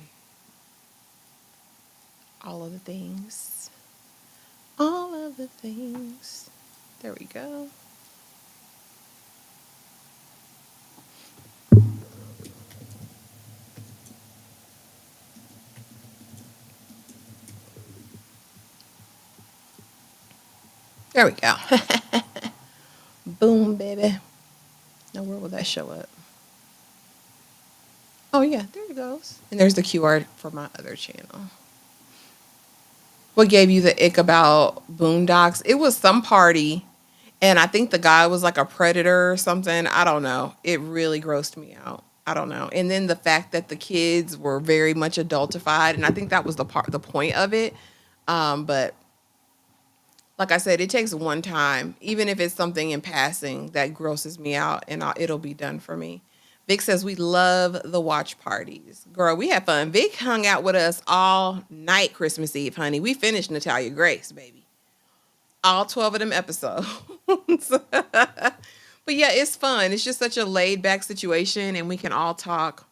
all of the things. All of the things. There we go. There we go. Boom, baby. Now, where will that show up? Oh, yeah, there it goes. And there's the QR for my other channel. What gave you the ick about Boondocks? It was some party, and I think the guy was like a predator or something. I don't know. It really grossed me out. I don't know. And then the fact that the kids were very much adultified, and I think that was the point of it. But like I said, it takes one time, even if it's something in passing that grosses me out, and it'll be done for me. Vic says we love the watch parties. Girl, we had fun. Vic hung out with us all night Christmas Eve, honey. We finished Natalia Grace, baby. All 12 of them episodes. But yeah, it's fun. It's just such a laid back situation, and we can all talk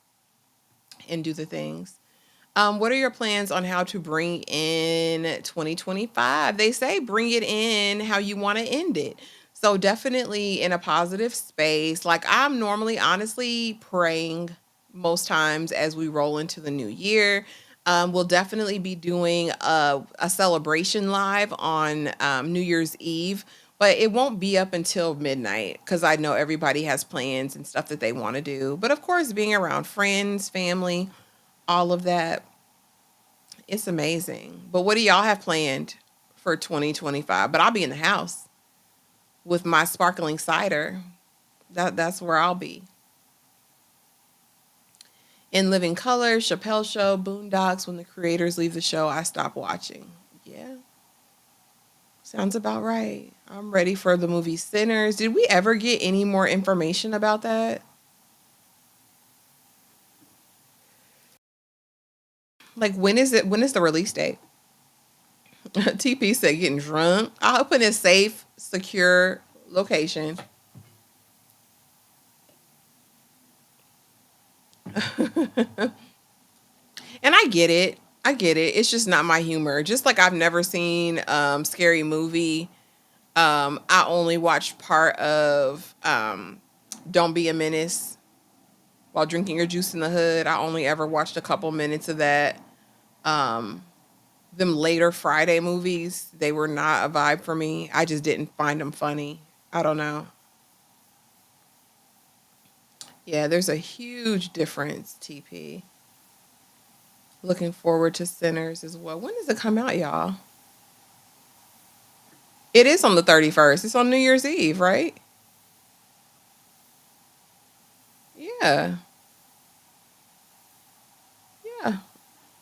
and do the things. What are your plans on how to bring in 2025? They say bring it in how you want to end it. So definitely in a positive space. Like I'm normally honestly praying most times as we roll into the new year. We'll definitely be doing a celebration live on New Year's Eve, but it won't be up until midnight because I know everybody has plans and stuff that they want to do. But of course, being around friends, family, all of that, it's amazing. But what do y'all have planned for 2025? But I'll be in the house with my sparkling cider. That's where I'll be. In Living Color, Chappelle Show, Boondocks. When the creators leave the show, I stop watching. Yeah, sounds about right. I'm ready for the movie Sinners. Did we ever get any more information about that? Like when is it? When is the release date? TP said getting drunk. I hope in a safe, secure location. And I get it. I get it. It's just not my humor. Just like I've never seen Scary Movie. I only watched part of Don't Be a Menace while drinking your juice in the hood. I only ever watched a couple minutes of that. Um, them later Friday movies, they were not a vibe for me. I just didn't find them funny. I don't know. Yeah, there's a huge difference, TP. Looking forward to Sinners as well. When does it come out, y'all? It is on the 31st. It's on New Year's Eve, right? Yeah. Yeah.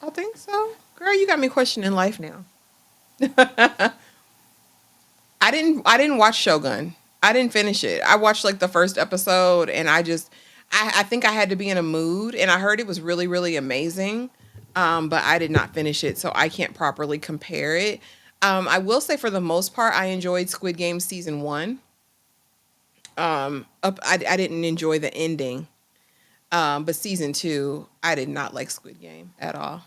I think so. Girl, you got me questioning life now. I didn't watch Shogun. I didn't finish it. I watched like the first episode and I think I had to be in a mood and I heard it was really, really amazing. But I did not finish it, so I can't properly compare it. I will say for the most part, I enjoyed Squid Game season one. I didn't enjoy the ending. But season two, I did not like Squid Game at all.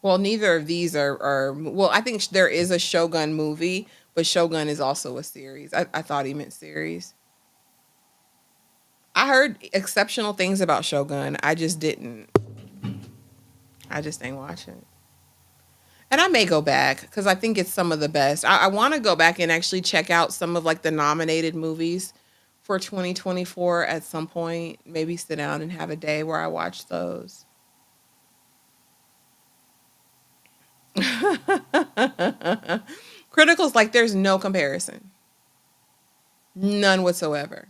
Well, neither of these are well, I think there is a Shogun movie, but Shogun is also a series. I thought he meant series. I heard exceptional things about Shogun. I just ain't watching. And I may go back because I think it's some of the best. I want to go back and actually check out some of like the nominated movies for 2024 at some point. Maybe sit down and have a day where I watch those. Critical's like there's no comparison. None whatsoever.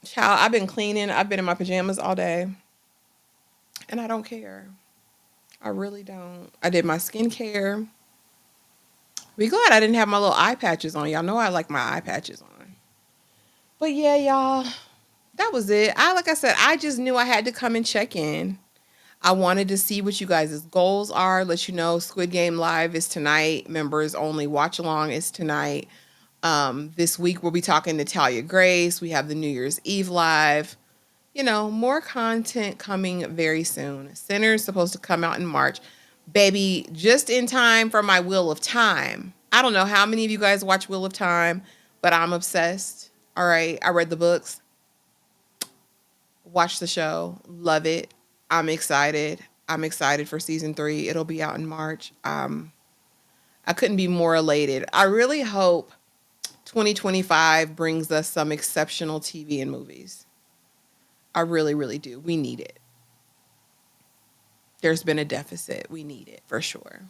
Child, I've been cleaning. I've been in my pajamas all day, and I don't care. I really don't. I did my skincare. Be glad I didn't have my little eye patches on. Y'all know I like my eye patches on. But yeah, y'all, that was it. Like I said, I just knew I had to come and check in. I wanted to see what you guys' goals are. Let you know Squid Game Live is tonight. Members only watch along is tonight. This week we'll be talking to Talia Grace. We have the New Year's Eve live. You know, more content coming very soon. Sinner's supposed to come out in March. Baby, just in time for my Wheel of Time. I don't know how many of you guys watch Wheel of Time, but I'm obsessed. All right, I read the books, watched the show, love it. I'm excited. I'm excited for season 3. It'll be out in March. I couldn't be more elated. I really hope 2025 brings us some exceptional TV and movies. I really, really do. We need it. There's been a deficit. We need it for sure.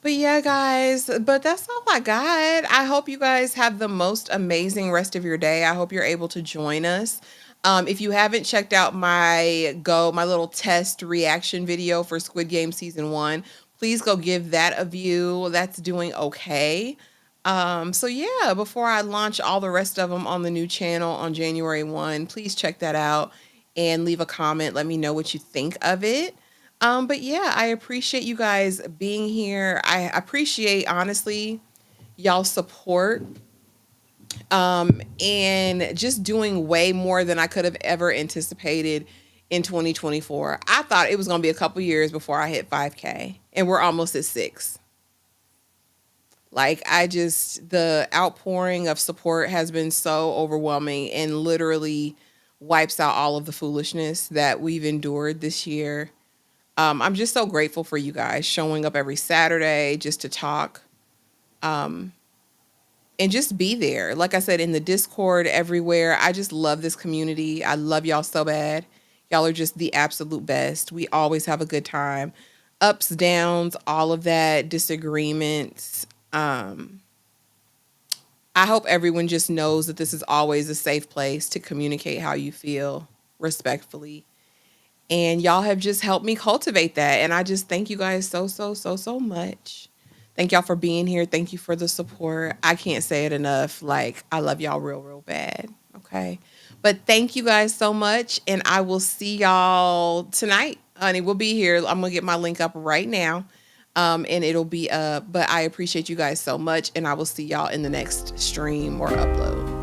But yeah, guys, but that's all I got. I hope you guys have the most amazing rest of your day. I hope you're able to join us. If you haven't checked out my little test reaction video for Squid Game season 1, please go give that a view. That's doing okay. So yeah, before I launch all the rest of them on the new channel on January 1, please check that out and leave a comment. Let me know what you think of it. But yeah, I appreciate you guys being here. I appreciate, honestly, y'all support and just doing way more than I could have ever anticipated in 2024. I thought it was going to be a couple years before I hit 5K, and we're almost at 6. Like, the outpouring of support has been so overwhelming and literally wipes out all of the foolishness that we've endured this year. I'm just so grateful for you guys showing up every Saturday just to talk, and just be there. Like I said, in the Discord, everywhere. I just love this community. I love y'all so bad. Y'all are just the absolute best. We always have a good time. Ups, downs, all of that, disagreements. I hope everyone just knows that this is always a safe place to communicate how you feel respectfully. And y'all have just helped me cultivate that. And I just thank you guys so, so, so, so much. Thank y'all for being here. Thank you for the support. I can't say it enough. Like, I love y'all real, real bad. Okay. But thank you guys so much. And I will see y'all tonight. Honey, we'll be here. I'm going to get my link up right now. And it'll be up. But I appreciate you guys so much. And I will see y'all in the next stream or upload.